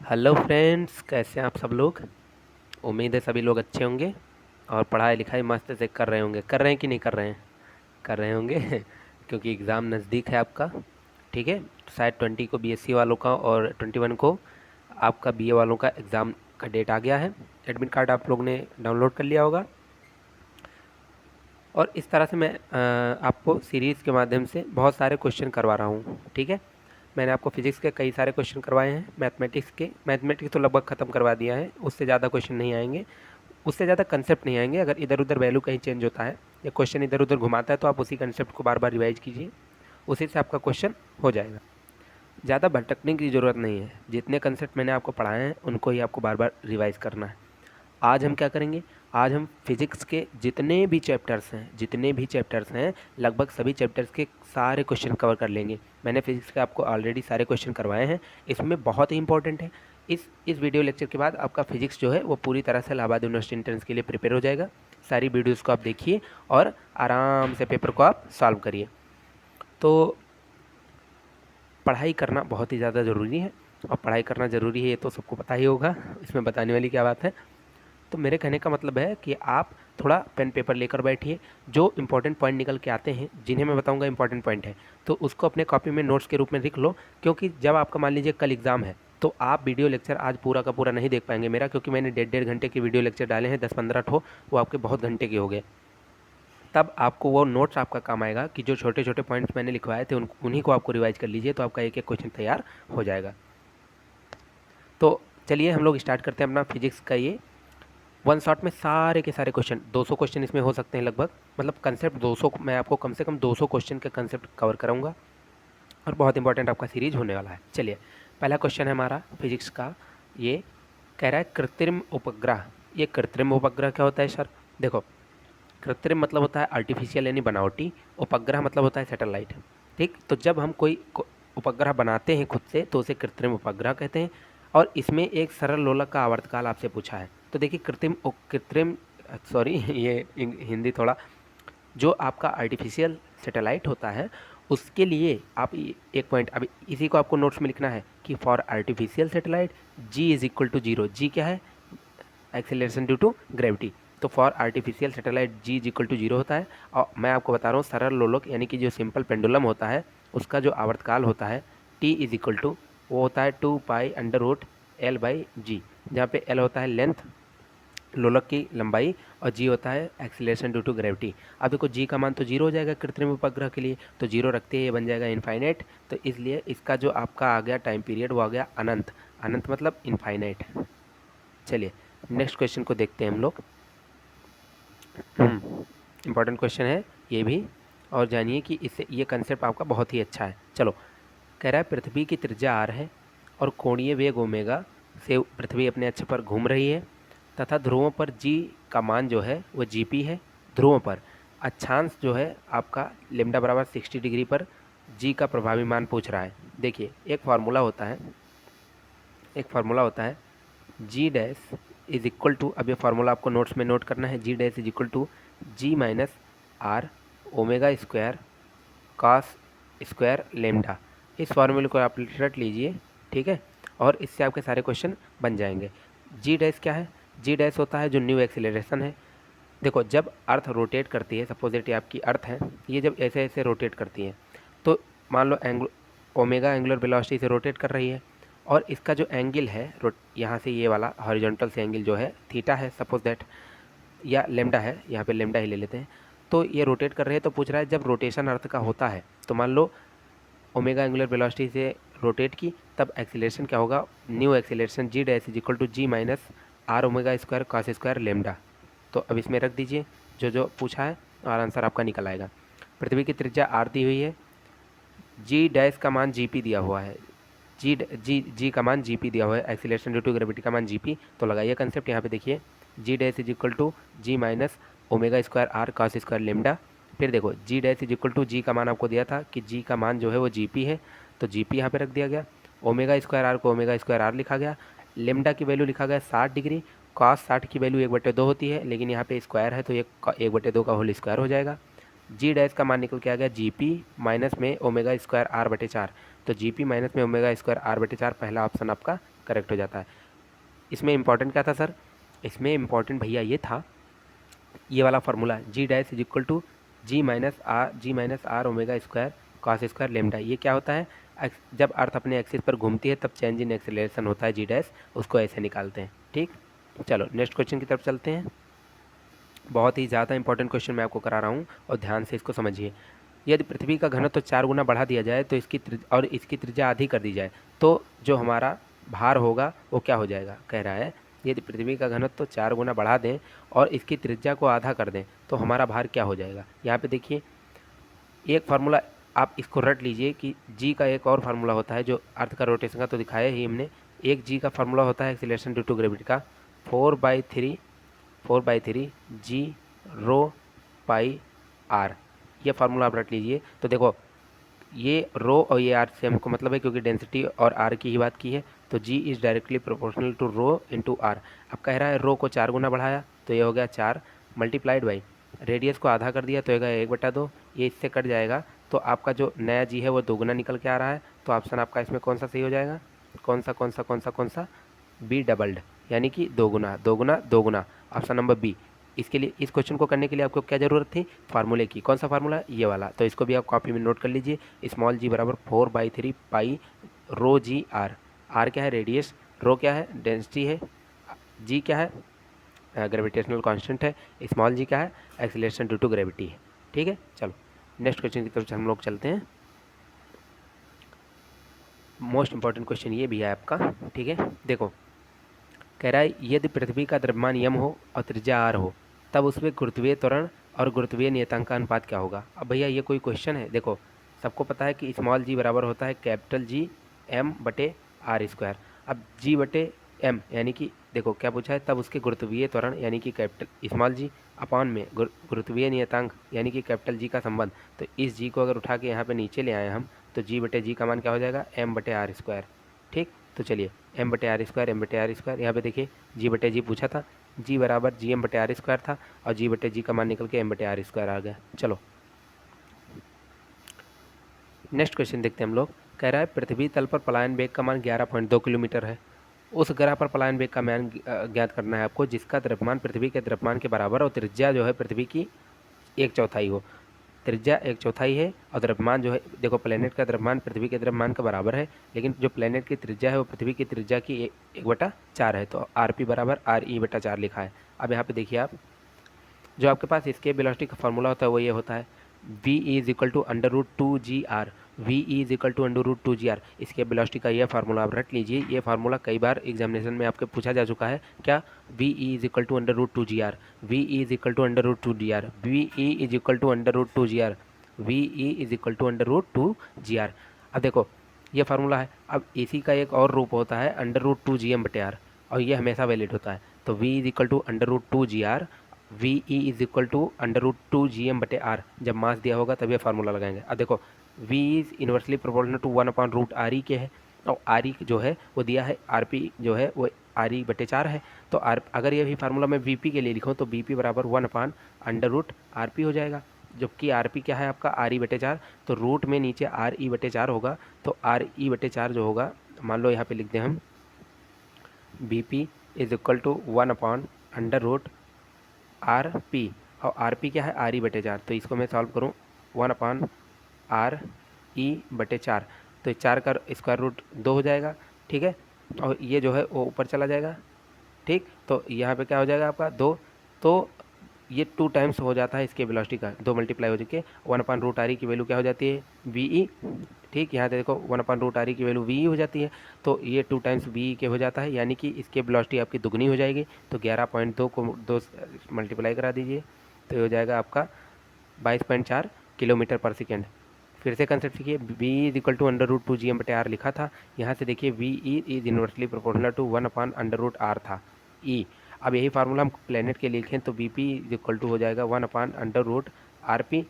Hello friends, कैसे हैं आप सब लोग। उम्मीद है सभी लोग अच्छे होंगे और पढ़ाई लिखाई मस्त से कर रहे होंगे। कर रहे हैं कि नहीं कर रहे हैं? कर रहे होंगे क्योंकि एग्ज़ाम नज़दीक है आपका। ठीक है, तो शायद 20 को बीएससी वालों का और 21 को आपका बीए वालों का एग्ज़ाम का डेट आ गया है। एडमिट कार्ड आप लोग ने डाउनलोड कर लिया होगा। और इस तरह से मैं आपको सीरीज़ के माध्यम से बहुत सारे क्वेश्चन करवा रहा हूँ। ठीक है, मैंने आपको फिजिक्स के कई सारे क्वेश्चन करवाए हैं। मैथमेटिक्स तो लगभग ख़त्म करवा दिया है, उससे ज़्यादा क्वेश्चन नहीं आएंगे, उससे ज़्यादा कंसेप्ट नहीं आएंगे। अगर इधर उधर वैल्यू कहीं चेंज होता है या क्वेश्चन इधर उधर घुमाता है तो आप उसी कंसेप्ट को बार बार रिवाइज कीजिए, उसी से आपका क्वेश्चन हो जाएगा। ज़्यादा भटकने की ज़रूरत नहीं है, जितने कंसेप्ट मैंने आपको पढ़ाए हैं उनको ही आपको बार बार रिवाइज करना है। आज हम क्या करेंगे, आज हम फिज़िक्स के जितने भी चैप्टर्स हैं लगभग सभी चैप्टर्स के सारे क्वेश्चन कवर कर लेंगे। मैंने फिज़िक्स के आपको ऑलरेडी सारे क्वेश्चन करवाए हैं, इसमें बहुत ही इंपॉर्टेंट है। इस वीडियो लेक्चर के बाद आपका फिजिक्स जो है वो पूरी तरह से इलाहाबाद यूनिवर्सिटी एंट्रेंस के लिए प्रिपेयर हो जाएगा। सारी वीडियोज़ को आप देखिए और आराम से पेपर को आप सॉल्व करिए। तो पढ़ाई करना बहुत ही ज़्यादा ज़रूरी है, और पढ़ाई करना ज़रूरी है ये तो सबको पता ही होगा, इसमें बताने वाली क्या बात है। तो मेरे कहने का मतलब है कि आप थोड़ा पेन पेपर लेकर बैठिए, जो इंपॉर्टेंट पॉइंट निकल के आते हैं, जिन्हें मैं बताऊंगा इंपॉर्टेंट पॉइंट है, तो उसको अपने कॉपी में नोट्स के रूप में लिख लो। क्योंकि जब आपका मान लीजिए कल एग्ज़ाम है तो आप वीडियो लेक्चर आज पूरा का पूरा नहीं देख पाएंगे मेरा, क्योंकि मैंने 1.5 घंटे के वीडियो लेक्चर डाले हैं, 10-15 ठो, वो आपके बहुत घंटे के हो गए। तब आपको वो नोट्स आपका काम आएगा कि जो छोटे छोटे पॉइंट्स मैंने लिखवाए थे उन्हीं को आपको रिवाइज कर लीजिए, तो आपका एक एक क्वेश्चन तैयार हो जाएगा। तो चलिए हम लोग स्टार्ट करते हैं अपना फिजिक्स का ये वन शॉट में सारे के सारे क्वेश्चन। 200 क्वेश्चन इसमें हो सकते हैं लगभग, मतलब कंसेप्ट 200, मैं आपको कम से कम 200 क्वेश्चन के कंसेप्ट कवर कराऊंगा और बहुत इंपॉर्टेंट आपका सीरीज होने वाला है। चलिए, पहला क्वेश्चन है हमारा फिजिक्स का, ये कह रहा है कृत्रिम उपग्रह। ये कृत्रिम उपग्रह क्या होता है सर? देखो, कृत्रिम मतलब होता है आर्टिफिशियल यानी बनावटी, उपग्रह मतलब होता है सैटेलाइट। ठीक, तो जब हम कोई उपग्रह बनाते हैं खुद से तो उसे कृत्रिम उपग्रह कहते हैं। और इसमें एक सरल लोलक का आवर्तकाल आपसे पूछा है। तो देखिए कृत्रिम सॉरी ये हिंदी थोड़ा, जो आपका आर्टिफिशियल सैटेलाइट होता है उसके लिए आप एक पॉइंट अभी इसी को आपको नोट्स में लिखना है कि for artificial satellite ji is equal to zero. जी क्या है? Acceleration due to gravity. तो for artificial satellite ji is equal to zero होता है। और मैं आपको बता रहा हूँ सरल लोलक यानी कि जो सिंपल पेंडुलम होता है उसका जो आवर्तकाल होता है टी इज इक्वल टू, वो होता है 2 पाई अंडर रूट L/G, जहाँ पे L होता है लेंथ, लोलक की लंबाई, और जी होता है एक्सीलरेशन ड्यू टू ग्रेविटी। अब देखो जी का मान तो जीरो हो जाएगा कृत्रिम उपग्रह के लिए, तो जीरो रखते ही ये बन जाएगा इनफाइनाइट। तो इसलिए इसका जो आपका आ गया टाइम पीरियड वो आ गया अनंत। अनंत मतलब इनफाइनाइट। चलिए नेक्स्ट क्वेश्चन को देखते हैं हम लोग। इम्पॉर्टेंट क्वेश्चन है ये भी, और जानिए कि इससे ये कंसेप्ट आपका बहुत ही अच्छा है। चलो, कह रहा है पृथ्वी की त्रिज्या आर है और कोणीय वेग ओमेगा से पृथ्वी अपने अक्ष पर घूम रही है, तथा ध्रुवों पर जी का मान जो है वो जीपी है। ध्रुवों पर अक्षांश जो है आपका लेमडा बराबर 60 डिग्री पर जी का प्रभावी मान पूछ रहा है। देखिए एक फार्मूला होता है g dash is equal to, अब ये फार्मूला आपको नोट्स में नोट करना है, g dash is equal to g minus r omega square cos square lambda. इस फार्मूले को आप रट लीजिए, ठीक है, और इससे आपके सारे क्वेश्चन बन जाएंगे। जी डैश क्या है? जी डैश होता है जो न्यू एक्सीलरेशन है। देखो, जब अर्थ रोटेट करती है, सपोजिट आपकी अर्थ है, ये जब ऐसे ऐसे रोटेट करती है तो मान लो ओमेगा एंगुलर वेलोसिटी से रोटेट कर रही है, और इसका जो एंगल है यहाँ से ये वाला हॉरिजॉन्टल से एंगल जो है थीटा है सपोज दैट, या लेमडा है, यहाँ पे लेमडा ही ले लेते हैं। तो ये रोटेट कर रहे हैं, तो पूछ रहा है जब रोटेशन अर्थ का होता है तो मान लो ओमेगा एंगुलर वेलोसिटी से रोटेट की, तब एक्सीलरेशन क्या होगा? New acceleration g dash is equal to g minus r omega square cos square lambda. तो अब इसमें रख दीजिए जो जो पूछा है और आंसर आपका निकल आएगा। पृथ्वी की त्रिज्या आर दी हुई है, जी डैश का मान जी पी दिया हुआ है, जी का मान जी पी दिया हुआ है, एक्सीलरेशन ड्यू टू ग्रेविटी का मान जी पी। तो लगाइए कंसेप्ट, यहाँ पे देखिए g dash is equal to g minus omega square r cos square lambda. फिर देखो g dash is equal to g का मान आपको दिया था कि जी का मान जो है वो जी पी है, तो जी पी यहाँ पे रख दिया गया। ओमेगा स्क्वायर आर को ओमेगा स्क्वायर आर लिखा गया। लेमडा की वैल्यू लिखा गया 60 डिग्री। कॉस 60 की वैल्यू 1/2 होती है, लेकिन यहाँ पे स्क्वायर है तो ये 1/2 का होल स्क्वायर हो जाएगा। जी डैश का मान निकल के आ गया जी पी माइनस में ओमेगा स्क्वायर आर बटे 4। तो जी पी माइनस में ओमेगा स्क्वायर आर बटे 4 पहला ऑप्शन आपका करेक्ट हो जाता है। इसमें इंपॉर्टेंट क्या था सर? इसमें इंपॉर्टेंट भैया ये था, ये वाला formula g dash is equal to g minus r omega square cos square lambda. ये क्या होता है? जब अर्थ अपने एक्सिस पर घूमती है तब चेंज इन एक्सेलरेशन होता है जी डैश, उसको ऐसे निकालते हैं। ठीक, चलो नेक्स्ट क्वेश्चन की तरफ चलते हैं। बहुत ही ज़्यादा इंपॉर्टेंट क्वेश्चन मैं आपको करा रहा हूँ और ध्यान से इसको समझिए। यदि पृथ्वी का घनत्व तो 4 गुना बढ़ा दिया जाए तो इसकी त्रिज्या आधी कर दी जाए तो जो हमारा भार होगा वो क्या हो जाएगा? कह रहा है यदि पृथ्वी का घनत्व तो 4 गुना बढ़ा दें और इसकी त्रिज्या को आधा कर दें तो हमारा भार क्या हो जाएगा? यहाँ पे देखिए एक फार्मूला आप इसको रट लीजिए कि जी का एक और फार्मूला होता है जो अर्थ का रोटेशन का तो दिखाया ही हमने। एक जी का फार्मूला होता है एक्सीलरेशन ड्यू टू ग्रेविटी का 4/3 जी रो पाई आर। ये फार्मूला आप रट लीजिए। तो देखो ये रो और ये आर से हमको मतलब है क्योंकि डेंसिटी और आर की ही बात की है, तो g is directly proportional to rho into r. अब कह रहा है रो को 4 गुना बढ़ाया तो ये हो गया 4 मल्टीप्लाइड बाई रेडियस को आधा कर दिया तो होगा 1/2। ये इससे कट जाएगा तो आपका जो नया जी है वो 2 गुना निकल के आ रहा है। तो ऑप्शन आपका इसमें कौन सा सही हो जाएगा? कौन सा? बी डबल्ड, यानी कि 2 गुना 2 गुना 2 गुना, ऑप्शन नंबर बी। इसके लिए इस क्वेश्चन को करने के लिए आपको क्या ज़रूरत थी? फार्मूले की। कौन सा फार्मूला? ये वाला। तो इसको भी आप कॉपी में नोट कर लीजिए। स्मॉल जी बराबर 4/3 पाई रो जी आर। आर क्या है? रेडियस। रो क्या है? डेंसिटी है। जी क्या है? ग्रेविटेशनल कांस्टेंट है। स्मॉल जी क्या है? एक्सीलरेशन ड्यू टू ग्रेविटी है। ठीक है, चलो नेक्स्ट क्वेश्चन की तरफ हम लोग चलते हैं। मोस्ट इंपॉर्टेंट क्वेश्चन ये भी है आपका। ठीक है, देखो कह रहा है यदि पृथ्वी का द्रव्यमान यम हो और त्रिज्या आर हो तब उसमें गुरुत्वीय त्वरण और गुरुत्वीय नियतांक का अनुपात क्या होगा? अब भैया ये कोई क्वेश्चन है? देखो सबको पता है कि स्मॉल जी बराबर होता है कैपिटल जी एम बटे आर स्क्वायर। अब जी बटे एम यानी कि देखो क्या पूछा है, तब उसके गुरुत्वीय त्वरण यानी कि कैपिटल स्मॉल जी अपॉन में गुरुत्वीय नियतांक यानी कि कैपिटल जी का संबंध। तो इस जी को अगर उठा के यहाँ पे नीचे ले आए हम तो जी बटे जी का मान क्या हो जाएगा? एम बटे आर स्क्वायर। ठीक, तो चलिए एम बटे आर स्क्वायर यहाँ पे देखिए जी बटे जी पूछा था, जी बराबर जी एम बटे आर स्क्वायर था और जी बटे जी का मान निकल के एम बटे आर स्क्वायर आ गया। चलो नेक्स्ट क्वेश्चन देखते हैं हम लोग। कह रहा है पृथ्वी तल पर पलायन वेग का मान 11.2 किलोमीटर है। उस ग्रह पर पलायन वेग का मान ज्ञात करना है आपको जिसका द्रव्यमान पृथ्वी के द्रव्यमान के बराबर और त्रिज्या जो है पृथ्वी की 1/4 हो। त्रिज्या 1/4 है और द्रव्यमान जो है देखो प्लेनेट का द्रव्यमान पृथ्वी के द्रव्यमान के बराबर है, लेकिन जो प्लेनेट की त्रिज्या है वो पृथ्वी की त्रिज्या की 1/4 है। तो आर पी बराबर आर ई बटा 4 लिखा है। अब यहाँ पे देखिए आप जो आपके पास स्केप वेलोसिटी का फॉर्मूला होता है वो ये होता है v is equal to √2gr। v is equal to √2gr। Escape velocity का ये फार्मूला आप रट लीजिए। ये फार्मूला कई बार एग्जामिनेशन में आपके पूछा जा चुका है। क्या? v is equal to √2gr, v is equal to √2gr, v is equal to √2gr, v is equal to √2gr। अब देखो ये फार्मूला है। अब इसी का एक और रूप होता है √2gm/r और ये हमेशा वैलिड होता है। तो v is equal to √2gr, v e is equal to √2gm/r। जब मास दिया होगा तब ये फार्मूला लगाएंगे। अब देखो v is inversely proportional to 1/√re के है और आर ई जो है वो दिया है, आर पी जो है वो RE/4 है। तो आर अगर ये भी फार्मूला मैं वी पी के लिए लिखूँ तो बी पी बराबर 1/√RP हो जाएगा, जबकि आर पी क्या है आपका RE/4। तो रूट में नीचे RE/4 होगा तो RE/4 जो होगा मान लो यहाँ पे लिख दें हम v p is equal to 1/√RP और RP क्या है RE/4। तो इसको मैं सॉल्व करूँ 1/RE/4 तो 4 का स्क्वायर रूट 2 हो जाएगा। ठीक है, और ये जो है वो ऊपर चला जाएगा। ठीक, तो यहाँ पे क्या हो जाएगा आपका 2। तो ये 2 टाइम्स हो जाता है इसके वेलोसिटी का, 2 मल्टीप्लाई हो चुके 1/√RE की वैल्यू क्या हो जाती है VE। ठीक, यहाँ देखो 1/√RE की वैल्यू VE हो जाती है। तो ये 2 टाइम्स VE के हो जाता है यानी कि इसके वेलोसिटी आपकी दुगनी हो जाएगी। तो 11.2 को 2 मल्टीप्लाई करा दीजिए तो ये हो जाएगा आपका 22.4 किलोमीटर पर सेकेंड। फिर से कंसेप्ट सीखिए, v is equal to √2gm/r लिखा था, यहाँ से देखिए v is inversely proportional to 1/√r था e। अब यही फार्मूला हम प्लेनेट के लिए लिखें तो bp इज इक्वल टू हो जाएगा 1/√rp।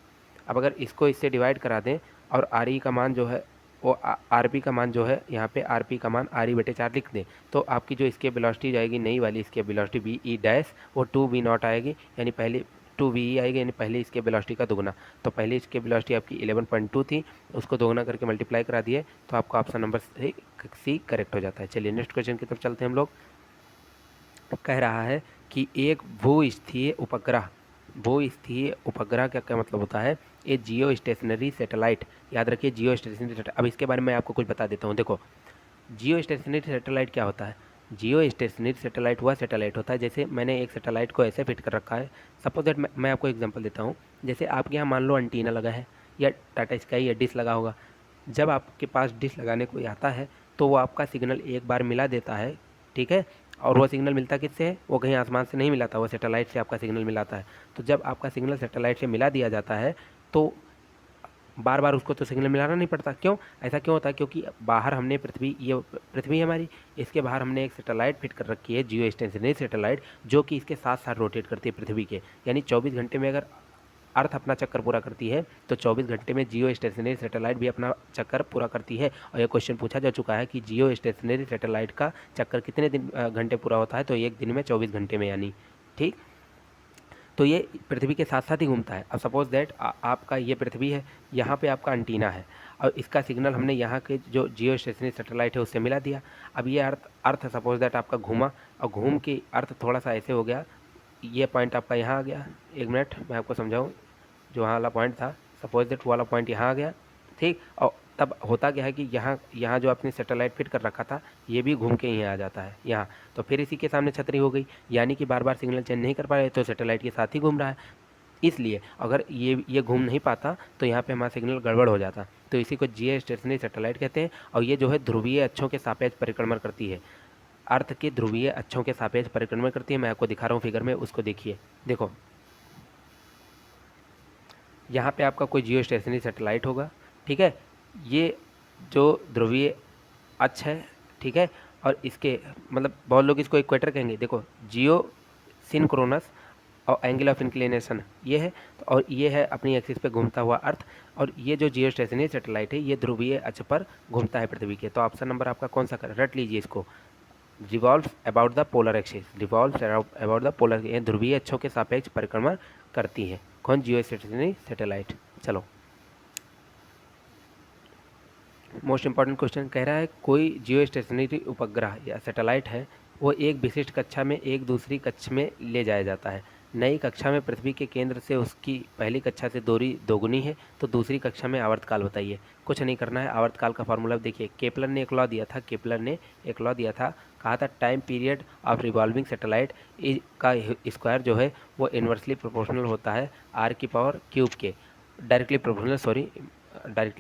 अब अगर इसको इससे डिवाइड करा दें और re का मान जो है वो rp का मान जो है यहाँ पे rp का मान RE/4 लिख दें तो आपकी जो इसके वेलोसिटी जाएगी नई वाली इसके वेलोसिटी v e डैश वो 2v0 आएगी। यानी पहले 2ve आएगी, यानी पहले इसके वेलोसिटी का दुगना। तो पहले इसके वेलोसिटी आपकी 11.2 थी, उसको दोगुना करके मल्टीप्लाई करा दिए, तो आपका ऑप्शन नंबर सी करेक्ट हो जाता है। चलिए नेक्स्ट क्वेश्चन की तरफ चलते हैं हम लोग। कह रहा है कि एक भूस्थीय उपग्रह, भूस्थीय उपग्रह का क्या मतलब होता है? ये जियो स्टेशनरी सैटेलाइट, याद रखिए जियो स्टेशनरी सैटेलाइट। अब इसके बारे में आपको कुछ बता देता हूँ। देखो जियो स्टेशनरी सैटेलाइट क्या होता है? जियो स्टेशनरी सैटेलाइट वह सैटेलाइट होता है, जैसे मैंने एक सैटेलाइट को ऐसे फिट कर रखा है, सपोज दैट मैं आपको एग्जांपल देता हूँ। जैसे आपके यहाँ मान लो एंटीना लगा है, या टाटा स्काई या डिश लगा होगा। जब आपके पास डिश लगाने कोई आता है तो वो आपका सिग्नल एक बार मिला देता है, ठीक है। और वो सिग्नल मिलता किससे है? वो कहीं आसमान से नहीं मिलाता, वो सैटेलाइट से आपका सिग्नल मिलाता है। तो जब आपका सिग्नल सैटेलाइट से मिला दिया जाता है तो बार बार उसको तो सिग्नल मिलाना नहीं पड़ता। क्यों ऐसा क्यों होता है? क्योंकि बाहर हमने पृथ्वी, ये पृथ्वी है हमारी, इसके बाहर हमने एक सैटेलाइट फिट कर रखी है, जियो स्टेशनरी सैटेलाइट, जो कि इसके साथ साथ रोटेट करती है पृथ्वी के। यानी 24 घंटे में अगर अर्थ अपना चक्कर पूरा करती है तो 24 घंटे में जियो स्टेशनरी सैटेलाइट भी अपना चक्कर पूरा करती है। और ये क्वेश्चन पूछा जा चुका है कि जियो स्टेशनरी सैटेलाइट का चक्कर कितने घंटे पूरा होता है? तो एक दिन में 24 घंटे में, यानी ठीक। तो ये पृथ्वी के साथ साथ ही घूमता है। अब सपोज दैट आपका ये पृथ्वी है, यहाँ पे आपका एंटीना है, और इसका सिग्नल हमने यहाँ के जो जियो स्टेशनरी सैटेलाइट है उससे मिला दिया। अब ये अर्थ सपोज दैट आपका घूमा, और घूम के अर्थ थोड़ा सा ऐसे हो गया, ये पॉइंट आपका यहाँ आ गया। एक मिनट मैं आपको समझाऊँ। जो वहाँ वाला पॉइंट था, सपोज दैट वाला पॉइंट यहाँ आ गया, ठीक। और तब होता क्या है कि यहाँ जो आपने सैटेलाइट फिट कर रखा था, ये भी घूम के यहाँ आ जाता है यहाँ। तो फिर इसी के सामने छतरी हो गई, यानी कि बार बार सिग्नल चेंज नहीं कर पा रहे, तो सैटेलाइट के साथ ही घूम रहा है। इसलिए अगर ये घूम नहीं पाता तो यहाँ पे हमारा सिग्नल गड़बड़ हो जाता। तो इसी को जियो स्टेशनरी सैटेलाइट कहते हैं। और ये जो है ध्रुवीय अक्षों के सापेक्ष परिक्रमण करती है, अर्थ के ध्रुवीय अक्षों के सापेक्ष परिक्रमण करती है। मैं आपको दिखा रहा हूँ फिगर में, उसको देखिए। देखो यहाँ पे आपका कोई जियो स्टेशनरी सैटेलाइट होगा, ठीक है। ये जो ध्रुवीय अक्ष है, ठीक है, और इसके मतलब बहुत लोग इसको इक्वेटर कहेंगे। देखो जियो सिंक्रोनस और एंगल ऑफ इंक्लिनेशन ये है, और ये है अपनी एक्सिस पे घूमता हुआ अर्थ। और ये जो जियो स्टेशनरी सैटेलाइट है ये ध्रुवीय अक्ष पर घूमता है पृथ्वी के। तो ऑप्शन नंबर आपका कौन सा कर, रट लीजिए इसको, revolve about the polar axis, revolve about the polar, ये ध्रुवीय अक्षों के सापेक्ष परिक्रमण करती है। कौन? जियो स्टेशनरी सैटेलाइट। चलो मोस्ट इंपॉर्टेंट क्वेश्चन कह रहा है कोई जियो स्टेशनरी उपग्रह या सैटेलाइट है, वो एक विशिष्ट कक्षा में एक दूसरी कक्षा में ले जाया जाता है। नई कक्षा में पृथ्वी के केंद्र से उसकी पहली कक्षा से दूरी दोगुनी है, तो दूसरी कक्षा में आवर्तकाल बताइए। कुछ नहीं करना है, आवर्तकाल का फॉर्मूला देखिए। केपलर ने एक लॉ दिया था, केपलर ने एक लॉ दिया था, कहा था time period of revolving satellite का स्क्वायर जो है वो इन्वर्सली प्रोपोर्शनल होता है आर की पावर क्यूब के, डायरेक्टली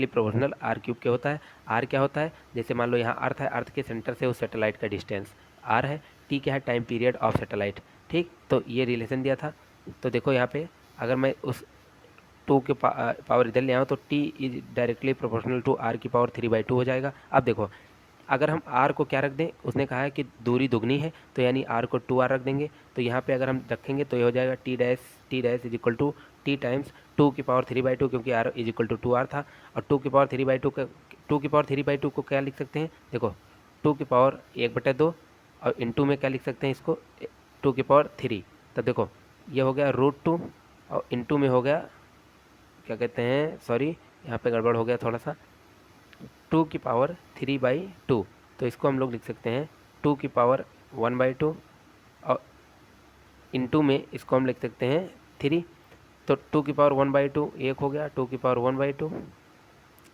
प्रोपोर्शनल आर क्यूब के होता है। आर क्या होता है? जैसे मान लो यहाँ अर्थ है, अर्थ के सेंटर से उस सैटेलाइट का डिस्टेंस आर है, टी क्या है? टाइम पीरियड ऑफ सैटेलाइट, ठीक। तो ये रिलेशन दिया था। तो देखो यहाँ पे अगर मैं उस टू के पावर इधर ले आऊँ तो t is directly proportional to r की पावर 3/2 हो जाएगा। अब देखो अगर हम आर को क्या रख दें, उसने कहा है कि दूरी दुगनी है, तो यानी आर को 2r रख देंगे। तो यहाँ पे अगर हम रखेंगे तो ये हो जाएगा t dash is equal to t times 2 की पावर 3/2, क्योंकि are is equal to 2r था। और 2 की पावर 3/2 का 2 की पावर 3/2 को क्या लिख सकते हैं? देखो 2 की पावर 1/2, और इंटू में क्या लिख सकते हैं इसको? 2 की पावर 3। तो देखो ये हो गया √2, और इंटू में हो गया क्या कहते हैं, सॉरी यहाँ पे गड़बड़ हो गया थोड़ा सा, 2 की पावर 3/2। तो इसको हम लोग लिख सकते हैं 2 की पावर 1/2, और इंटू में इसको हम लिख सकते हैं 3। तो 2 की पावर 1/2 एक हो गया, 2 की पावर 1/2,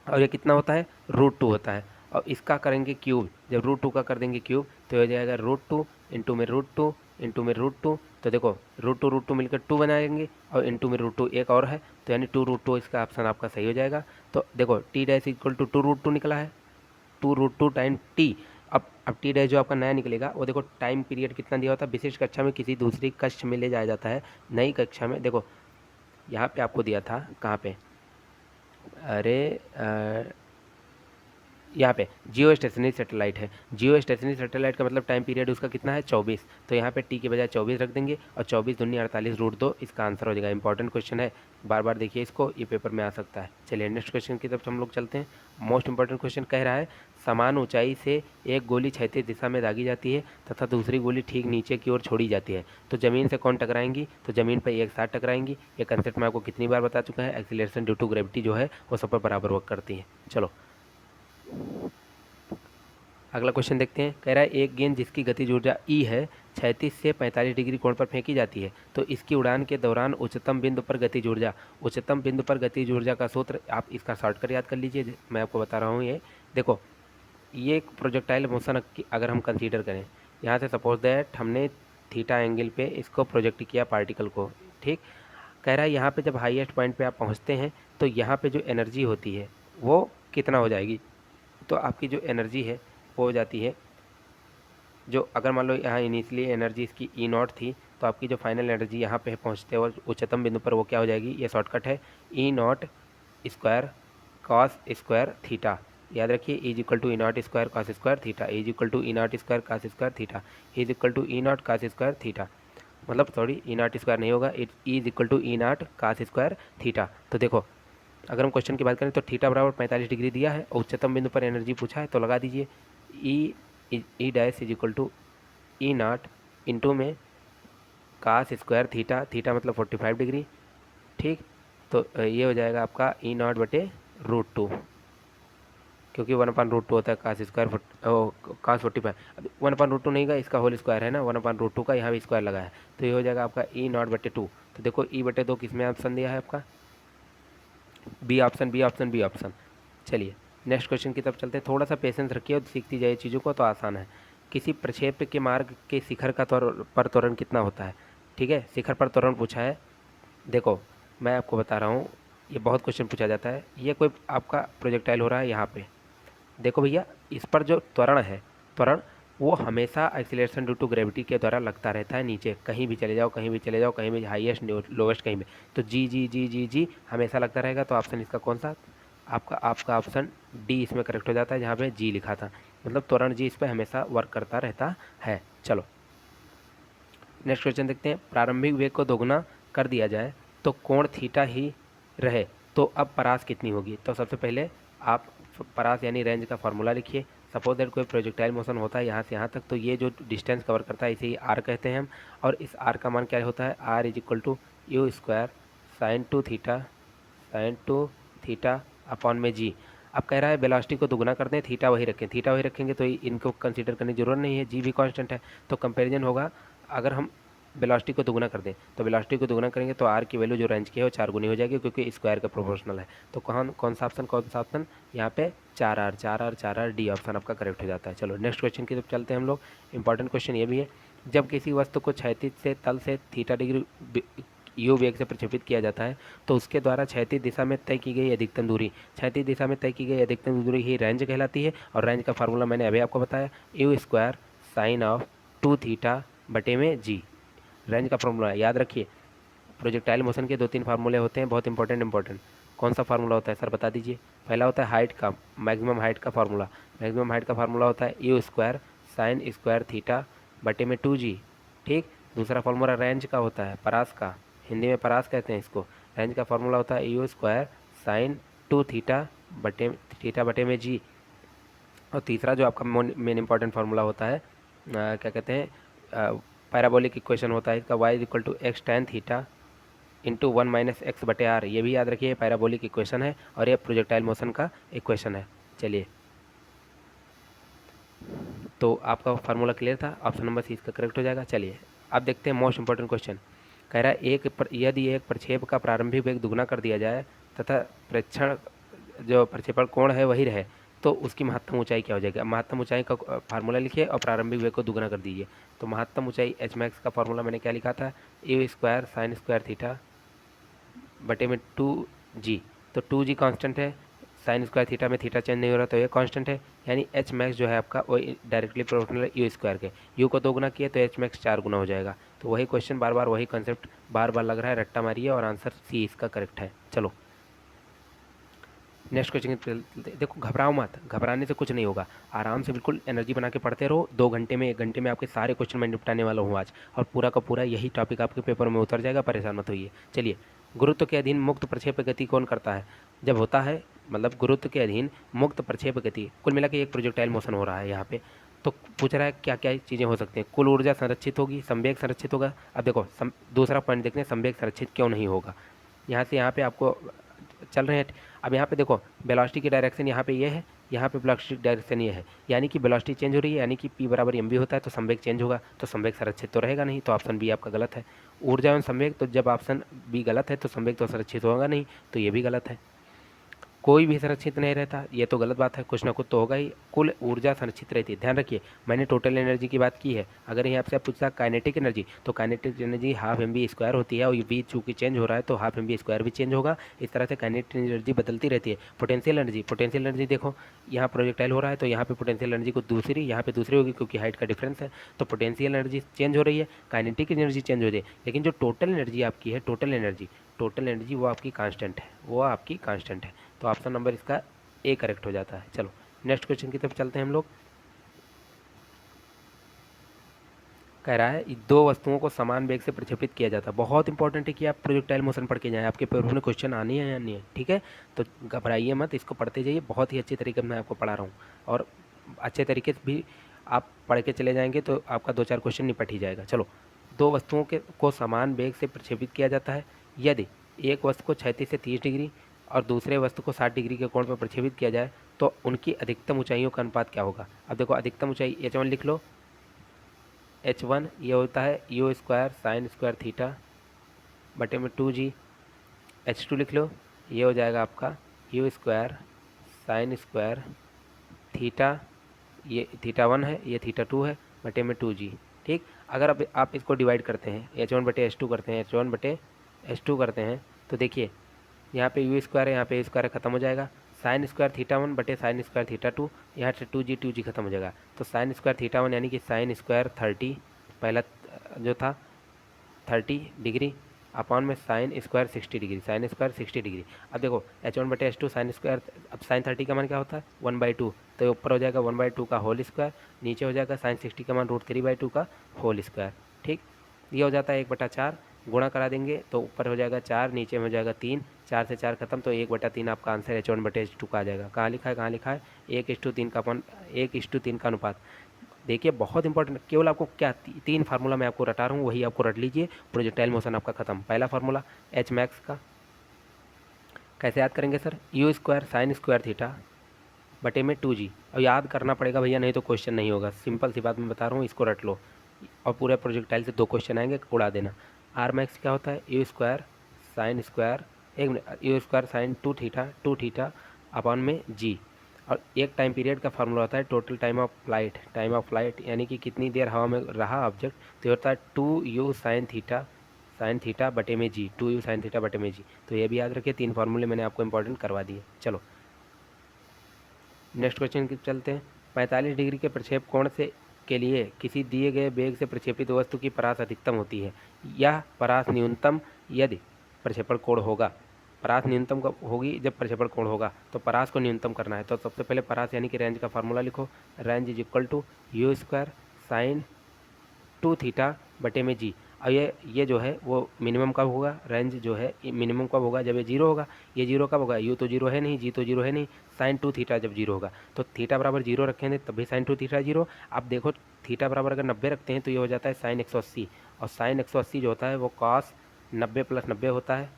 और ये कितना होता है? √2 होता है। और इसका करेंगे क्यूब, जब √2 का कर देंगे क्यूब तो हो जाएगा √2 इंटू में √2 इंटू में √2। तो देखो √2 मिलकर 2 बनाएंगे, और इंटू में √2 एक और है, तो यानी 2√2 इसका ऑप्शन आपका सही हो जाएगा। तो देखो टी डैश इक्वल टू 2√2 निकला है, 2√2 टाइम टी। अब टी डैश जो आपका नया निकलेगा वो देखो टाइम पीरियड कितना दिया होता है, विशिष्ट कक्षा में किसी दूसरी कक्षा में ले जाया जाता है। नई कक्षा में देखो यहाँ पे आपको दिया था, कहाँ पे, अरे यहाँ पे जियो स्टेशनरी सैटेलाइट है। जियो स्टेशनरी सैटेलाइट का मतलब टाइम पीरियड उसका कितना है? 24। तो यहाँ पे टी के बजाय 24 रख देंगे, और 24 दूनी 48 √2 इसका आंसर हो जाएगा। इंपॉर्टेंट क्वेश्चन है, बार बार देखिए इसको, ये पेपर में आ सकता है। चलिए नेक्स्ट क्वेश्चन की तरफ हम लोग चलते हैं। मोस्ट इंपॉर्टेंट क्वेश्चन कह रहा है समान ऊंचाई से एक गोली क्षैतिज दिशा में दागी जाती है तथा दूसरी गोली ठीक नीचे की ओर छोड़ी जाती है, तो ज़मीन से कौन टकराएंगी? तो ज़मीन पर एक साथ टकराएंगी। ये कंसेप्ट मैं आपको कितनी बार बता चुका है। एक्सीलरेशन ड्यू टू ग्रेविटी जो है वो सब पर बराबर वर्क करती है। चलो अगला क्वेश्चन देखते हैं। कह रहा है एक गेंद जिसकी गतिज ऊर्जा ई है 36 से 45 डिग्री कोण पर फेंकी जाती है, तो इसकी उड़ान के दौरान उच्चतम बिंदु पर गतिज ऊर्जा का सूत्र आप इसका शॉर्टकट याद कर लीजिए। मैं आपको बता रहा हूँ। ये देखो, ये एक प्रोजेक्टाइल मोशन अगर हम कंसीडर करें, यहाँ से सपोज दैट हमने थीटा एंगल पे इसको प्रोजेक्ट किया पार्टिकल को, ठीक। कह रहा है यहाँ पे जब हाईएस्ट पॉइंट पे आप पहुँचते हैं तो यहाँ पे जो एनर्जी होती है वो कितना हो जाएगी? तो आपकी जो एनर्जी है वो हो जाती है, जो अगर मान लो यहाँ इनिशियली एनर्जी इसकी ई नॉट थी, तो आपकी जो फाइनल एनर्जी यहाँ पे पहुँचते और उच्चतम बिंदु पर वो क्या हो जाएगी? ये शॉर्टकट है, E naught square cos square theta. याद रखिए, is equal to E naught square cos square theta, is equal to E naught square cos square theta, is equal to E naught cos square theta. मतलब sorry, E naught square नहीं होगा, it is equal to E naught cos square theta. तो देखो, अगर हम question की बात करें तो थीटा बराबर 45 डिग्री दिया है और उच्चतम बिंदु पर एनर्जी पूछा है, तो लगा दीजिए e dash is equal to E nought into में कास स्क्वायर थीटा, थीटा मतलब 45 डिग्री, ठीक। तो ये हो जाएगा आपका ई नॉट बटे √2, क्योंकि 1/√2 होता है कास स्क्वायर कास 45। अब 1/√2 नहीं का, इसका होल स्क्वायर है ना, 1/√2 का यहाँ भी स्क्वायर लगा है, तो ये हो जाएगा आपका ई नॉट बटे 2। तो देखो ई बटे 2 किस में ऑप्शन दिया है आपका? B option, B option, B option. चलिए नेक्स्ट क्वेश्चन की तरफ चलते हैं। थोड़ा सा पेशेंस रखिए और सीखती जाइए चीज़ों को, तो आसान है। किसी प्रक्षेप के मार्ग के शिखर का पर त्वरण कितना होता है? ठीक है, शिखर पर त्वरण पूछा है। देखो मैं आपको बता रहा हूँ, ये बहुत क्वेश्चन पूछा जाता है। ये कोई आपका प्रोजेक्टाइल हो रहा है यहाँ पे, देखो भैया, इस पर जो त्वरण है, त्वरण वो हमेशा एक्सीलरेशन ड्यू टू ग्रेविटी के द्वारा लगता रहता है नीचे। कहीं भी चले जाओ, कहीं भी चले जाओ, कहीं भी हाईएस्ट लोवेस्ट कहीं भी, तो जी जी जी जी जी हमेशा लगता रहेगा। तो ऑप्शन इसका कौन सा? आपका ऑप्शन डी इसमें करेक्ट हो जाता है, जहाँ पे जी लिखा था। मतलब त्वरण जी इस पर हमेशा वर्क करता रहता है। चलो नेक्स्ट क्वेश्चन देखते हैं। प्रारंभिक वेग को दोगुना कर दिया जाए तो कोण थीटा ही रहे, तो अब परास कितनी होगी? तो सबसे पहले आप परास यानी रेंज का फॉर्मूला लिखिए। सपोज दैट कोई प्रोजेक्टाइल मोशन होता है यहाँ से यहाँ तक, तो ये जो डिस्टेंस कवर करता है इसे ही आर कहते हैं हम। और इस आर का मान क्या होता है? Are is equal to u square sine two theta upon में जी। अब कह रहा है वेलोसिटी को दुगुना कर दें, थीटा वही रखें, थीटा वही रखेंगे तो इनको कंसीडर करने की जरूरत नहीं है, जी भी कांस्टेंट है। तो कंपैरिजन होगा, अगर हम वेलोसिटी को दुगुना कर दें तो वेलोसिटी को दुगुना करेंगे तो आर की वैल्यू जो रेंज की है वो 4 गुनी हो जाएगी, क्योंकि स्क्वायर का प्रोपोर्शनल है। तो कौन सा ऑप्शन? यहाँ पे 4R डी ऑप्शन आपका करेक्ट हो जाता है। चलो नेक्स्ट क्वेश्चन की तरफ चलते हैं हम लोग। इंपॉर्टेंट क्वेश्चन ये भी है, जब किसी वस्तु को क्षैतिज से तल से थीटा डिग्री यू वेग से प्रक्षेपित किया जाता है, तो उसके द्वारा क्षैतिज दिशा में तय की गई अधिकतम दूरी, क्षैतिज दिशा में तय की गई अधिकतम दूरी ही रेंज कहलाती है। और रेंज का फार्मूला मैंने अभी आपको बताया, you square sign of 2 theta बटे में जी। रेंज का फार्मूला याद रखिए। प्रोजेक्टाइल मोशन के 2-3 फार्मूले होते हैं, बहुत इंपॉर्टेंट। कौन सा फार्मूला होता है सर, बता दीजिए। पहला होता है हाइट का, मैक्सिमम हाइट का फार्मूला। मैक्सिमम हाइट का फार्मूला होता है you square sine square theta बटे में 2g, ठीक। दूसरा फार्मूला रेंज का होता है, परास का, हिंदी में परास कहते हैं इसको। रेंज का फार्मूला होता है यू स्क्वायर साइन 2 थीटा बटे में जी। और तीसरा जो आपका मेन इंपॉर्टेंट फार्मूला होता है, क्या कहते हैं, पैराबोलिक इक्वेशन होता है इसका, y is equal to x tan theta into 1 minus x बटे आर। ये भी याद रखिए, पैराबोलिक इक्वेशन है और ये प्रोजेक्टाइल मोशन का इक्वेशन है। चलिए, तो आपका फार्मूला क्लियर था, ऑप्शन नंबर सी इसका करेक्ट हो जाएगा। चलिए अब देखते हैं मोस्ट इंपॉर्टेंट क्वेश्चन। कह रहा है यदि एक प्रक्षेप का प्रारंभिक वेग दुगना कर दिया जाए तथा प्रेक्षण जो प्रक्षेपण कोण है वही रहे, तो उसकी महत्तम ऊंचाई क्या हो जाएगी? महत्तम ऊंचाई का फार्मूला लिखिए और प्रारंभिक वेग को दुगना कर दीजिए। तो महत्तम ऊंचाई एच मैक्स का फार्मूला मैंने क्या लिखा था? You square sine square theta बटे में 2g। तो 2g कांस्टेंट है, साइन स्क्वायर थीटा में थीटा चेंज नहीं हो रहा तो ये कांस्टेंट है, यानी एच मैक्स जो है आपका वो डायरेक्टली प्रोपोर्शनल है यू स्क्वायर के। यू को 2 गुना किए तो एच मैक्स 4 गुना हो जाएगा। तो वही क्वेश्चन बार बार वही कंसेप्ट बार बार लग रहा है, रट्टा मारिए और आंसर सी इसका करेक्ट है। चलो नेक्स्ट क्वेश्चन देखो, घबराओ मत, घबराने से कुछ नहीं होगा, आराम से बिल्कुल एनर्जी बना के पढ़ते रहो। 2 घंटे में 1 घंटे में आपके सारे क्वेश्चन मैं निपटाने वाला हूँ आज, और पूरा का पूरा यही टॉपिक आपके पेपर में उतर जाएगा, परेशान मत होइए। चलिए, गुरुत्व के अधीन मुक्त प्रक्षेप गति कौन करता है? जब होता है मतलब गुरुत्व के अधीन मुक्त प्रक्षेप गति। कुल मिला के एक प्रोजेक्टाइल मोशन हो रहा है यहाँ पे। तो पूछ रहा है क्या क्या चीज़ें हो सकती हैं। कुल ऊर्जा संरक्षित होगी, संवेग संरक्षित होगा। अब देखो दूसरा पॉइंट देखते हैं, संवेग संरक्षित क्यों नहीं होगा। यहाँ से यहाँ पे आपको चल रहे हैं। अब यहाँ पे देखो वेलोसिटी की डायरेक्शन यहाँ पे ये है, यहाँ पे वेलोसिटी की डायरेक्शन ये है, यानी कि वेलोसिटी चेंज हो रही है, यानी कि p बराबर mv होता है, तो संवेग चेंज होगा, तो संवेग संरक्षित तो रहेगा नहीं, तो ऑप्शन बी आपका गलत है। ऊर्जा एवं संवेग, तो जब ऑप्शन बी गलत है तो संवेग तो संरक्षित होगा नहीं, तो ये भी गलत है। कोई भी संरक्षित नहीं रहता, ये तो गलत बात है, कुछ ना कुछ तो होगा ही। कुल ऊर्जा संरक्षित रहती है। ध्यान रखिए मैंने टोटल एनर्जी की बात की है। अगर यहाँ आपसे पूछता काइनेटिक एनर्जी, तो kinetic energy half m v square होती है, और ये बी चूँकि चेंज हो रहा है तो हाफ एम बी स्क्वायर भी चेंज होगा। इस तरह से काइनेटिक एनर्जी बदलती रहती है। पोटेंशियल एनर्जी, पोटेंशियल एनर्जी देखो यहाँ प्रोजेक्टाइल हो रहा है तो यहाँ पे पोटेंशियल एनर्जी को दूसरी, यहाँ पे दूसरी होगी क्योंकि हाइट का डिफरेंस है, तो पोटेंशियल एनर्जी चेंज हो रही है, काइनेटिक एनर्जी चेंज हो रही है, लेकिन जो टोटल एनर्जी आपकी है, टोटल एनर्जी वो आपकी कांस्टेंट है, वो आपकी कांस्टेंट है। तो ऑप्शन नंबर इसका ए करेक्ट हो जाता है। चलो नेक्स्ट क्वेश्चन की तरफ चलते हैं हम लोग। कह रहा है दो वस्तुओं को समान वेग से प्रक्षेपित किया जाता है। बहुत इंपॉर्टेंट है कि आप प्रोजेक्टाइल मोशन पढ़ के जाएं, आपके पेपर में क्वेश्चन आनी है या नहीं है, ठीक है। तो घबराइए मत, इसको पढ़ते जाइए, बहुत ही अच्छे तरीके से मैं आपको पढ़ा रहा हूँ, और अच्छे तरीके से भी आप पढ़ के चले जाएंगे तो आपका 2-4 क्वेश्चन निपट ही जाएगा। चलो, दो वस्तुओं को समान वेग से प्रक्षेपित किया जाता है यदि एक वस्तु को 36 से 30 डिग्री और दूसरे वस्तु को 60 डिग्री के कोण पर प्रक्षेपित किया जाए तो उनकी अधिकतम ऊंचाइयों का अनुपात क्या होगा। अब देखो अधिकतम ऊंचाई h1 लिख लो, h1 ये होता है you square sine square theta बटे में 2g। h2 लिख लो, ये हो जाएगा आपका you square sine square theta, ये थीटा 1 है, ये थीटा 2 है, बटे में 2g। ठीक, अगर अब आप इसको डिवाइड करते हैं, h1 बटे h2 करते हैं, h1 बटे h2 करते हैं, तो देखिए यहाँ पे यू स्क्वायर है, यहाँ पे स्क्वायर खत्म हो जाएगा, साइन स्क्वायर थीटा 1 बटे साइन स्क्वायर थीटा 2, यहाँ से 2g खत्म हो जाएगा, तो साइन स्क्वायर थीटा 1 यानी कि साइन स्क्वायर 30, पहला जो था 30 डिग्री अपॉन में sine square 60 degree, sine square 60 degree. अब देखो h1 बटे h2 साइन स्क्वायर, अब साइन 30 का मान क्या होता है 1/2, तो ऊपर हो जाएगा 1/2 का होल स्क्वायर, नीचे हो जाएगा साइन 60 का मान √3/2 का होल स्क्वायर। ठीक, ये हो जाता है 1/4, गुणा करा देंगे तो ऊपर हो जाएगा 4, नीचे में हो जाएगा 3, 4 से 4 खत्म, तो 1/3 आपका आंसर h1 बटे h2 का आ जाएगा। कहाँ लिखा है, कहाँ लिखा है 1:3 का अपन 1:3 का अनुपात। देखिए बहुत इंपॉर्टेंट, केवल आपको क्या 3 फार्मूला मैं आपको रटा रहा हूँ, वही आपको रट लीजिए, प्रोजेक्टाइल मोशन आपका खत्म। पहला फार्मूला एच मैक्स का कैसे याद करेंगे sir, you square sine square theta बटे में 2g, और याद करना पड़ेगा भैया, नहीं तो क्वेश्चन नहीं होगा। सिंपल सी बात मैं बता रहा हूँ, इसको रट लो और पूरे प्रोजेक्टाइल से 2 क्वेश्चन आएंगे, उड़ा देना। आर मैक्स क्या होता है, यू स्क्वायर साइन स्क्वायर, एक minute, you square sine 2 theta upon में जी, और एक टाइम पीरियड का फार्मूला होता है टोटल टाइम ऑफ फ्लाइट, यानी कि कितनी देर हवा में रहा ऑब्जेक्ट, तो ये होता है 2u साइन थीटा बटे में जी, 2u साइन थीटा बटे में जी। तो ये भी याद रखिए, 3 फार्मूले मैंने आपको इंपॉर्टेंट करवा दिए। चलो नेक्स्ट क्वेश्चन की चलते हैं। 45 डिग्री के प्रक्षेप कोण से के लिए किसी दिए गए वेग से प्रक्षेपित वस्तु की परास अधिकतम होती है, यह परास न्यूनतम यदि प्रक्षेपण कोण होगा। परास न्यूनतम कब होगी, जब प्रक्षेपण कोण होगा, तो परास को न्यूनतम करना है। तो सबसे पहले परास यानी कि रेंज का फार्मूला लिखो, range is equal to u square sine 2 theta बटे में जी। और ये जो है वो मिनिमम कब होगा, रेंज जो है मिनिमम कब होगा, जब ये 0 होगा। ये 0 कब होगा, यू तो 0 है नहीं, जी तो 0 है नहीं, साइन 2 थीटा जब 0 होगा, तो थीटा बराबर 0 रखेंगे तभी साइन 2 थीटा 0। अब देखो थीटा बराबर अगर 90 रखते हैं तो ये हो जाता है साइन 180, और साइन 180 जो होता है वो कॉस 90 + 90 होता है,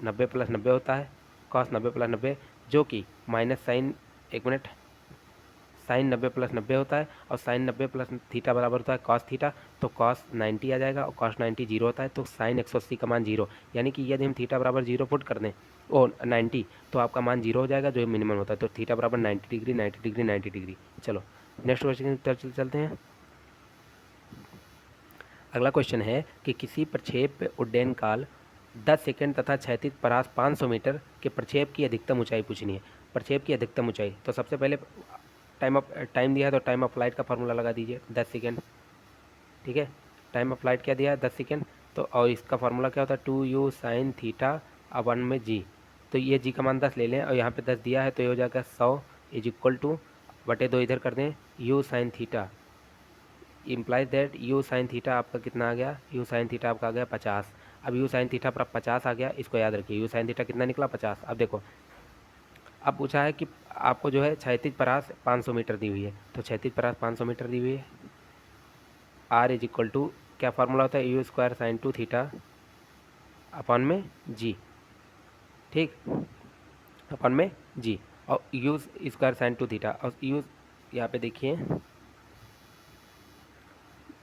90 + 90 होता है, कॉस 90 + 90, जो कि माइनस साइन, एक मिनट, साइन 90 + 90 होता है, और साइन 90 + थीटा बराबर होता है कॉस थीटा, तो कॉस 90 आ जाएगा, और कॉस 90 0 होता है, तो साइन 180 का मान 0, यानी कि यदि हम थीटा बराबर 0 पुट कर दें ओ 90, तो आपका मान 0 हो जाएगा जो मिनिमम होता है, तो थीटा बराबर 90 डिग्री 90 डिग्री 90 डिग्री। चलो नेक्स्ट क्वेश्चन की तरफ चलते हैं। अगला क्वेश्चन है कि किसी प्रक्षेप उड्डयन काल 10 सेकंड तथा क्षैतिज परास 500 मीटर के प्रक्षेप की अधिकतम ऊंचाई पूछनी है। प्रक्षेप की अधिकतम ऊंचाई, तो सबसे पहले टाइम दिया है तो टाइम ऑफ फ्लाइट का फार्मूला लगा दीजिए 10 सेकेंड। ठीक है, टाइम ऑफ फ्लाइट क्या दिया है 10 सेकेंड, तो और इसका फार्मूला क्या होता है 2u साइन थीटा अपॉन में जी। तो ये जी का मान 10 ले लें, और यहाँ पे 10 दिया है तो ये हो जाएगा 100 इज इक्वल टू बटे 2 इधर कर दें u sine theta, implies that u sine theta आपका कितना आ गया, u साइन थीटा आपका आ गया 50। अब u साइन थीटा पर 50 आ गया, इसको याद रखिए, u साइन थीटा कितना निकला 50। अब देखो अब पूछा है कि आपको जो है क्षैतिज परास 500 मीटर दी हुई है, तो क्षैतिज परास 500 मीटर दी हुई है। R इज इक्वल टू क्या फार्मूला होता है, you square sine 2 theta upon में जी, ठीक, अपॉन में जी, और यू स्क्वायर साइन 2 थीटा, और यू यहाँ पे देखिए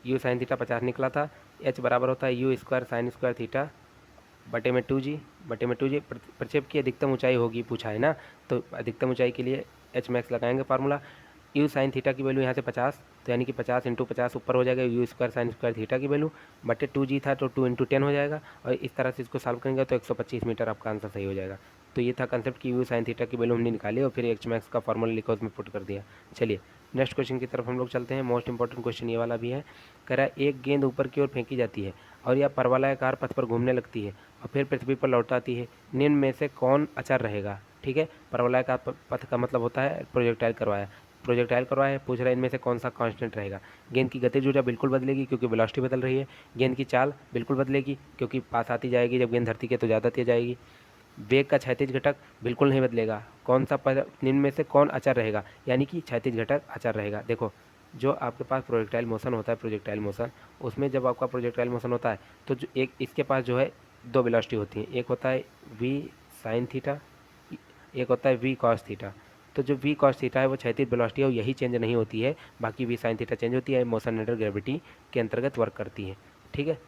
यू साइन थीटा 50 निकला था। एच बराबर होता है you square sine square theta बटे में 2g, बटे में 2g। प्रक्षेप की अधिकतम ऊंचाई होगी पूछा है ना, तो अधिकतम ऊंचाई के लिए एच मैक्स लगाएंगे फार्मूला। यू साइन थीटा की वैल्यू यहाँ से 50, तो यानी कि 50 इंटू 50 ऊपर हो जाएगा you square sine square theta की वैल्यू, बटे 2g था तो 2 इंटू 10 हो जाएगा, और इस तरह से इसको सॉल्व करेंगे तो 125 मीटर आपका आंसर सही हो जाएगा। तो ये था कंसेप्ट कि यू साइन थीटा की वैल्यू हमने निकाली और फिर एच मैक्स का फॉर्मूला लिखा उसमें पुट कर दिया। चलिए नेक्स्ट क्वेश्चन की तरफ हम लोग चलते हैं। मोस्ट इंपॉर्टेंट क्वेश्चन ये वाला भी है। कह रहा है एक गेंद ऊपर की ओर फेंकी जाती है और यह परवलयाकार पथ पर घूमने लगती है और फिर पृथ्वी पर लौट आती है, निम्न में से कौन अचर रहेगा। ठीक है, परवलयाकार पथ का मतलब होता है प्रोजेक्टाइल करवाया, प्रोजेक्टाइल करवाया है, पूछ रहा है इनमें से कौन सा कांस्टेंट रहेगा। गेंद की गतिज ऊर्जा बिल्कुल बदलेगी क्योंकि वेलोसिटी बदल रही है। गेंद की चाल बिल्कुल बदलेगी क्योंकि पास आती जाएगी, जब गेंद धरती के तो ज़्यादा तेज जाएगी। वेग का क्षैतिज घटक बिल्कुल नहीं बदलेगा। कौन सा निम्न में से कौन अचर रहेगा, यानी कि क्षैतिज घटक अचर रहेगा। देखो जो आपके पास प्रोजेक्टाइल मोशन होता है, प्रोजेक्टाइल मोशन, उसमें जब आपका प्रोजेक्टाइल मोशन होता है तो जो एक इसके पास जो है दो वेलोसिटी होती है, एक होता है v साइन थीटा, एक होता है v कॉस थीटा। तो जो v कॉस थीटा है वो क्षैतिज वेलोसिटी है और यही चेंज नहीं होती है, बाकी v साइन थीटा चेंज होती है, मोशन अंडर ग्रेविटी के अंतर्गत वर्क करती है। ठीक है,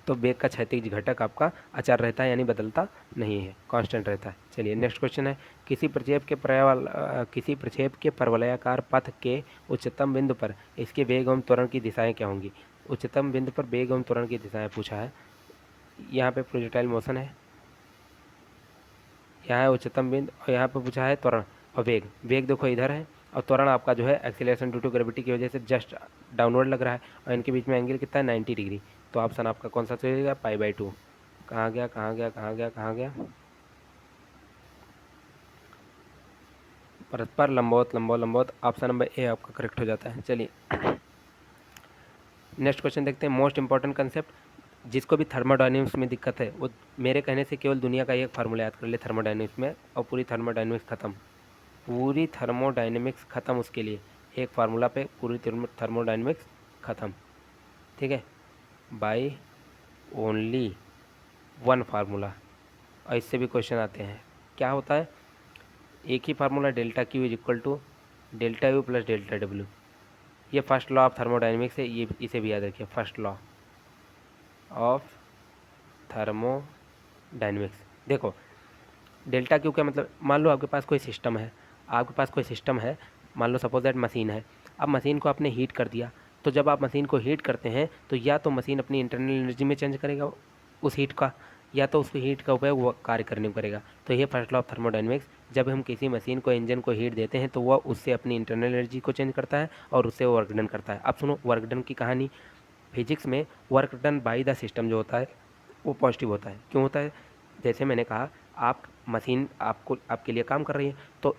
तो वेग का क्षैतिज घटक आपका अचर रहता है, यानी बदलता नहीं है, कांस्टेंट रहता है। चलिए नेक्स्ट क्वेश्चन है, किसी प्रक्षेप के परवलयाकार पथ के उच्चतम बिंदु पर इसके वेग एवं त्वरण की दिशाएं क्या होंगी। उच्चतम बिंदु पर वेग एवं त्वरण की दिशाएं पूछा है। यहाँ पे प्रोजेक्टाइल मोशन है, यहाँ है उच्चतम बिंदु, और यहाँ पे पूछा है त्वरण और वेग। वेग देखो इधर है और त्वरण आपका जो है एक्सीलरेशन ड्यू टू ग्रेविटी की वजह से जस्ट डाउनवर्ड लग रहा है, और इनके बीच में एंगल कितना है 90 डिग्री। तो ऑप्शन आपका कौन सा चलेगा, π/2। कहाँ गया कहाँ गया कहाँ गया कहाँ गया, परस्पर लंबवत लंबवत लंबवत, ऑप्शन नंबर ए आपका करेक्ट हो जाता है। चलिए नेक्स्ट क्वेश्चन देखते हैं। मोस्ट इंपॉर्टेंट कंसेप्ट, जिसको भी थर्मोडायनेमिक्स में दिक्कत है वो मेरे कहने से केवल दुनिया का एक फार्मूला याद कर ले थर्मोडायनेमिक्स में, और पूरी थर्मोडायनेमिक्स खत्म, पूरी थर्मोडायनेमिक्स खत्म। उसके लिए एक फार्मूला पे पूरी थर्मोडायनेमिक्स खत्म। ठीक है, बाय ओनली वन फार्मूला। और इससे भी क्वेश्चन आते हैं, क्या होता है, एक ही formula delta Q is equal to delta U plus delta W. ये फर्स्ट लॉ ऑफ थर्मोडायनेमिक्स है, ये इसे भी याद रखिए, फर्स्ट लॉ ऑफ थर्मोडायनेमिक्स। देखो डेल्टा क्यू का मतलब, मान लो आपके पास कोई सिस्टम है, आपके पास कोई सिस्टम है, मान लो सपोज दैट मशीन है। अब मशीन को आपने हीट कर दिया, तो जब आप मशीन को हीट करते हैं तो या तो मशीन अपनी इंटरनल एनर्जी में चेंज करेगा उस हीट का, या तो उसको हीट का उपयोग वो कार्य करने को करेगा। तो ये फर्स्ट लॉ ऑफ थर्मोडायनेमिक्स, जब हम किसी मशीन को, इंजन को हीट देते हैं तो वह उससे अपनी इंटरनल एनर्जी को चेंज करता है और उससे वर्क डन करता है। अब सुनो वर्क डन की कहानी। फिजिक्स में work done by the system जो होता है वो पॉजिटिव होता है। क्यों होता है, जैसे मैंने कहा, आप मशीन आपको आपके लिए काम कर रही है, तो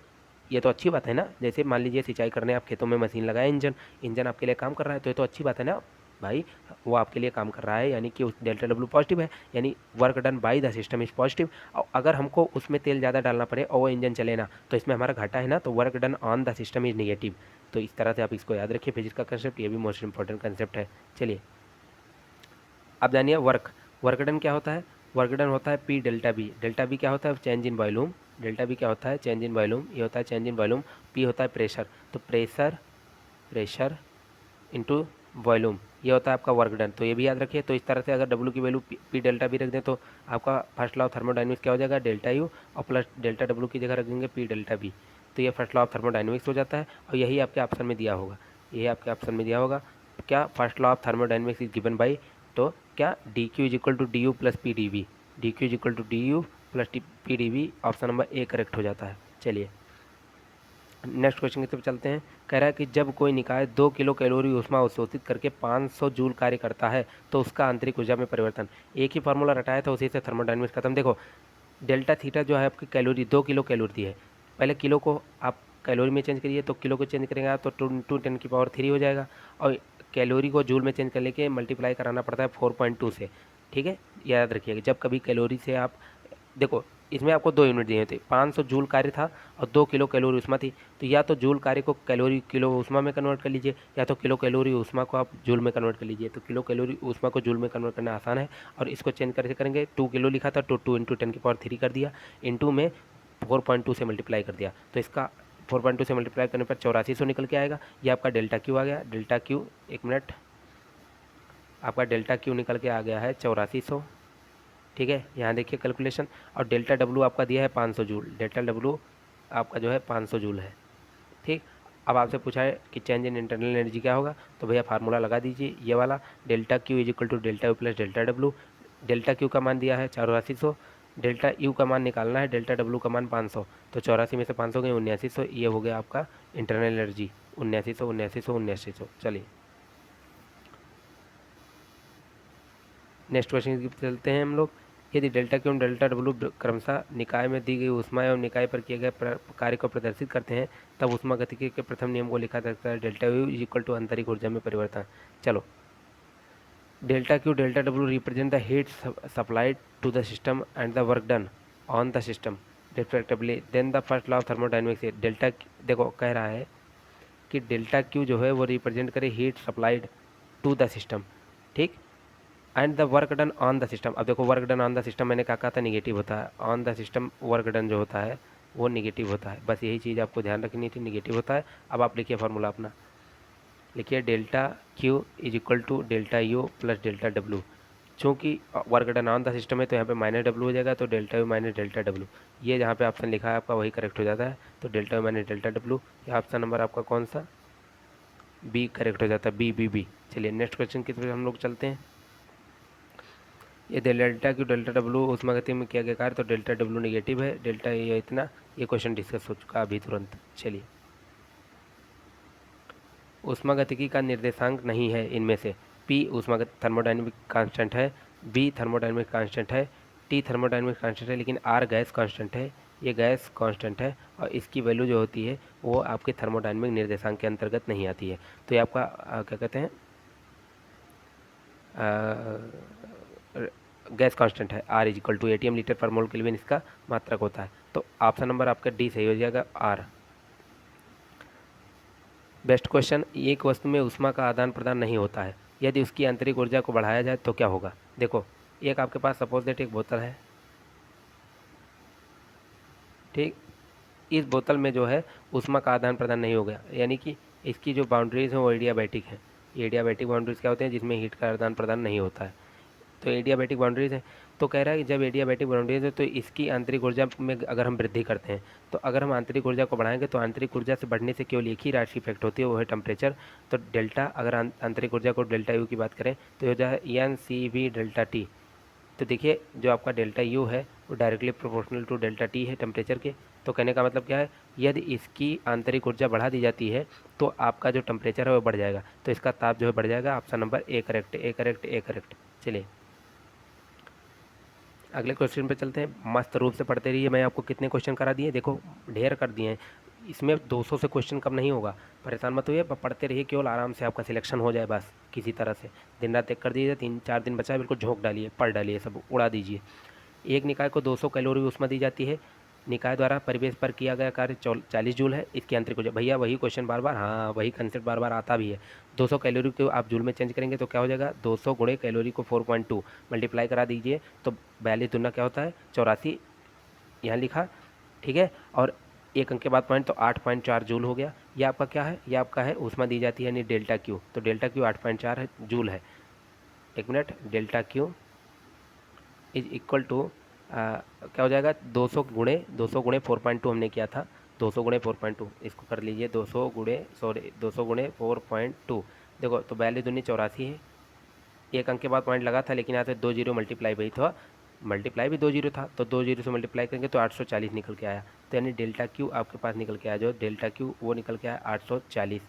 ये तो अच्छी बात है ना। जैसे मान लीजिए सिंचाई करने आप खेतों में मशीन लगाए, इंजन आपके लिए काम कर रहा है, तो ये तो अच्छी बात है ना भाई, वो आपके लिए काम कर रहा है, यानी कि उस डेल्टा डब्ल्यू पॉजिटिव है, यानी work done by the system is positive. और अगर हमको उसमें तेल ज़्यादा डालना पड़े और वो इंजन चले ना, तो इसमें हमारा घाटा है ना, तो work done on the system is negative. तो इस तरह से आप इसको याद रखिए, फिजिक्स का कंसेप्ट, ये भी मोस्ट इंपॉर्टेंट कंसेप्ट है। चलिए अब जानिए वर्क डन क्या होता है। वर्क डन होता है p delta v. Delta v क्या होता है, change in volume. Delta v क्या होता है, चेंज इन वॉल्यूम, ये होता है चेंज इन वॉल्यूम। पी होता है प्रेशर, तो प्रेशर इंटू वॉल्यूम, ये होता है आपका वर्क डन। तो ये भी याद रखिए। तो इस तरह से अगर डब्ल्यू की वैल्यू पी डेल्टा बी रख दें तो आपका फर्स्ट लॉ ऑफ थर्मोडायनेमिक्स क्या हो जाएगा, डेल्टा यू, और प्लस डेल्टा डब्ल्यू की जगह रख देंगे पी डेल्टा बी। तो ये फर्स्ट लॉ ऑफ थर्मोडायनेमिक्स हो जाता है, और यही आपके ऑप्शन में दिया होगा, यही आपके ऑप्शन में दिया होगा। क्या first law of thermodynamics is given by, तो क्या d q is equal to d u plus p d v, d q is equal to d u plus p d v, option number A correct हो जाता है। चलिए next question की तरफ चलते हैं। कह रहा है कि जब कोई निकाय 2 किलो कैलोरी ऊष्मा अवशोषित करके 500 जूल कार्य करता है तो उसका आंतरिक ऊर्जा में परिवर्तन। एक ही फार्मूला रटाया था, उसी से थर्मोडायनेमिक्स खत्म। देखो डेल्टा थीटा जो है आपकी कैलोरी, 2 किलो कैलोरी दी है, पहले किलो को आप कैलोरी में चेंज करिए, तो किलो को चेंज करेंगे आप तो 2 × 10⁻³ हो जाएगा, और कैलोरी को जूल में चेंज कर लेके मल्टीप्लाई कराना पड़ता है 4.2 से। ठीक है, याद रखिएगा जब कभी कैलोरी से आप, देखो इसमें आपको 2 यूनिट दिए थे, 500 जूल कार्य था और 2 किलो कैलोरी ऊष्मा थी। तो या तो जूल कार्य को कैलोरी किलो ऊष्मा में कन्वर्ट कर लीजिए, या तो किलो कैलोरी ऊष्मा को आप जूल में कन्वर्ट कर लीजिए। तो किलो कैलोरी ऊष्मा को जूल में कन्वर्ट करना आसान है, और इसको चेंज कैसे करेंगे, 2 किलो लिखा था तो 2 इंटू 10⁻³ कर दिया, इंटू में 4.2 से मल्टीप्लाई कर दिया। तो इसका 4.2 से मल्टीप्लाई करने पर 8400 निकल के आएगा। ये आपका डेल्टा क्यू आ गया। डेल्टा क्यू, एक मिनट, आपका डेल्टा क्यू निकल के आ गया है 8400। ठीक है, यहाँ देखिए कैलकुलेशन। और डेल्टा डब्लू आपका दिया है 500 जूल। डेल्टा डब्लू आपका जो है 500 जूल है। ठीक, अब आपसे पूछा है कि चेंज इन इंटरनल एनर्जी क्या होगा, तो भैया फार्मूला लगा दीजिए ये वाला, delta Q is equal to delta U plus delta W. Delta Q का मान दिया है 8400, डेल्टा यू का मान निकालना है, डेल्टा डब्लू का मान 500। तो 84 में से 500 गए 7900, ये हो गया आपका इंटरनल एनर्जी 7900। चलिए नेक्स्ट क्वेश्चन की तरफ चलते हैं हम लोग। यदि डेल्टा क्यू और डेल्टा डब्लू क्रमशः निकाय में दी गई ऊष्मा एवं निकाय पर किए गए कार्य को प्रदर्शित करते हैं, तब ऊष्मागतिकी के प्रथम नियम को लिखा जा सकता है, delta U is equal to आंतरिक ऊर्जा में परिवर्तन। चलो, delta Q delta W represent the heat supplied to the system and the work done on the system respectively. Then the first law of thermodynamics से डेल्टा, देखो कह रहा है कि डेल्टा क्यू जो है वो रिप्रेजेंट करे heat supplied to the system, ठीक, and the work done on the system. अब देखो work done on the system मैंने कहा था निगेटिव होता है, on the system work done जो होता है वो निगेटिव होता है। बस यही चीज़ आपको ध्यान रखनी थी, निगेटिव होता है। अब आप लिखिए फार्मूला अपना, लिखिए delta Q is equal to delta U plus delta W. चूँकि work done on the system है तो यहाँ पे माइनस डब्लू हो जाएगा, तो delta U minus delta W, ये जहाँ पे ऑप्शन लिखा है आपका वही करेक्ट हो जाता है। तो delta U minus delta W, ये ऑप्शन नंबर आपका कौन सा, बी करेक्ट हो जाता है, बी। चलिए नेक्स्ट क्वेश्चन की तरफ हम लोग चलते हैं। ये डेल्टा क्यू डेल्टा डब्लू ऊष्मागतिकी में किया गया कार्य, तो डेल्टा डब्लू निगेटिव है, डेल्टा ये इतना, ये क्वेश्चन डिस्कस हो चुका अभी तुरंत। चलिए, ऊष्मागतिकी का निर्देशांक नहीं है इनमें से, पी ऊष्मागत थर्मोडायनेमिक कांस्टेंट है, बी थर्मोडायनेमिक कांस्टेंट है, टी थर्मोडायनेमिक कांस्टेंट है, लेकिन आर गैस कांस्टेंट है, ये गैस कांस्टेंट है, और इसकी वैल्यू जो होती है वो आपके थर्मोडायनेमिक निर्देशांक के अंतर्गत नहीं आती है। तो ये आपका क्या कहते हैं, गैस कांस्टेंट है, are is equal to ATM litre per mole kelvin इसका मात्रक होता है। तो ऑप्शन नंबर आपका डी सही हो जाएगा, आर। बेस्ट क्वेश्चन, एक वस्तु में ऊष्मा का आदान प्रदान नहीं होता है, यदि उसकी आंतरिक ऊर्जा को बढ़ाया जाए तो क्या होगा। देखो, एक आपके पास सपोज दैट एक बोतल है, ठीक, इस बोतल में जो है ऊष्मा का आदान प्रदान नहीं हो गया, यानी कि इसकी जो बाउंड्रीज हैं वो एडियाबैटिक है। एडियाबैटिक बाउंड्रीज क्या होते हैं, जिसमें हीट का आदान प्रदान नहीं होता है, तो एडियाबैटिक बाउंड्रीज है। तो कह रहा है कि जब एडियाबैटिक बाउंड्रीज है तो इसकी आंतरिक ऊर्जा में अगर हम वृद्धि करते हैं, तो अगर हम आंतरिक ऊर्जा को बढ़ाएंगे तो आंतरिक ऊर्जा से बढ़ने से केवल एक ही राशि इफेक्ट होती है, वो है टेम्परेचर। तो डेल्टा, अगर आंतरिक ऊर्जा को डेल्टा यू की बात करें तो हो जाए N C V delta T. तो देखिए जो आपका डेल्टा यू है वो directly proportional to delta T है टेम्परेचर के। तो कहने का मतलब क्या है, यदि इसकी आंतरिक ऊर्जा बढ़ा दी जाती है तो आपका जो टेम्परेचर है वो बढ़ जाएगा, तो इसका ताप जो है बढ़ जाएगा। Option number A correct, A correct, A correct. चलिए अगले क्वेश्चन पे चलते हैं, मस्त रूप से पढ़ते रहिए। मैं आपको कितने क्वेश्चन करा दिए, देखो ढेर कर दिए हैं, इसमें 200 से क्वेश्चन कम नहीं होगा, परेशान मत होइए, पढ़ते रहिए, केवल आराम से आपका सिलेक्शन हो जाए बस किसी तरह से। दिन रात एक कर दीजिए, 3-4 दिन बचा है, बिल्कुल झोंक डालिए, पढ़ डालिए, सब उड़ा दीजिए। एक निकाय को 200 कैलोरी ऊष्मा दी जाती है, निकाय द्वारा परिवेश पर किया गया कार्य 40 जूल है, इसकी आंतरिक ऊर्जा, भैया वही क्वेश्चन बार बार, हाँ वही कंसेप्ट बार बार आता भी है। 200 कैलोरी को आप जूल में चेंज करेंगे तो क्या हो जाएगा, 200 गुणे कैलोरी को 4.2 मल्टीप्लाई करा दीजिए, तो 42 दूना क्या होता है 84, यहाँ लिखा, ठीक है। और एक अंक के बाद पॉइंट, तो 8.4 जूल हो गया। ये आपका क्या है, ये आपका है ऊष्मा दी जाती है यानी डेल्टा क्यू, तो डेल्टा क्यू 8.4 है जूल है। एक मिनट, delta Q is equal to क्या हो जाएगा, 200 गुणे 4.2 हमने किया था, 200 गुणे 4.2, इसको कर लीजिए 200 गुणे 4.2। देखो तो 42 दूनी 84 है, एक अंक के बाद पॉइंट लगा था, लेकिन यहाँ से 2 जीरो मल्टीप्लाई भी था, मल्टीप्लाई भी 2 जीरो था, तो 2 जीरो से मल्टीप्लाई करेंगे तो 840 निकल के आया। तो यानी डेल्टा क्यू आपके पास निकल के आया, जो डेल्टा क्यू वो निकल के आया 840।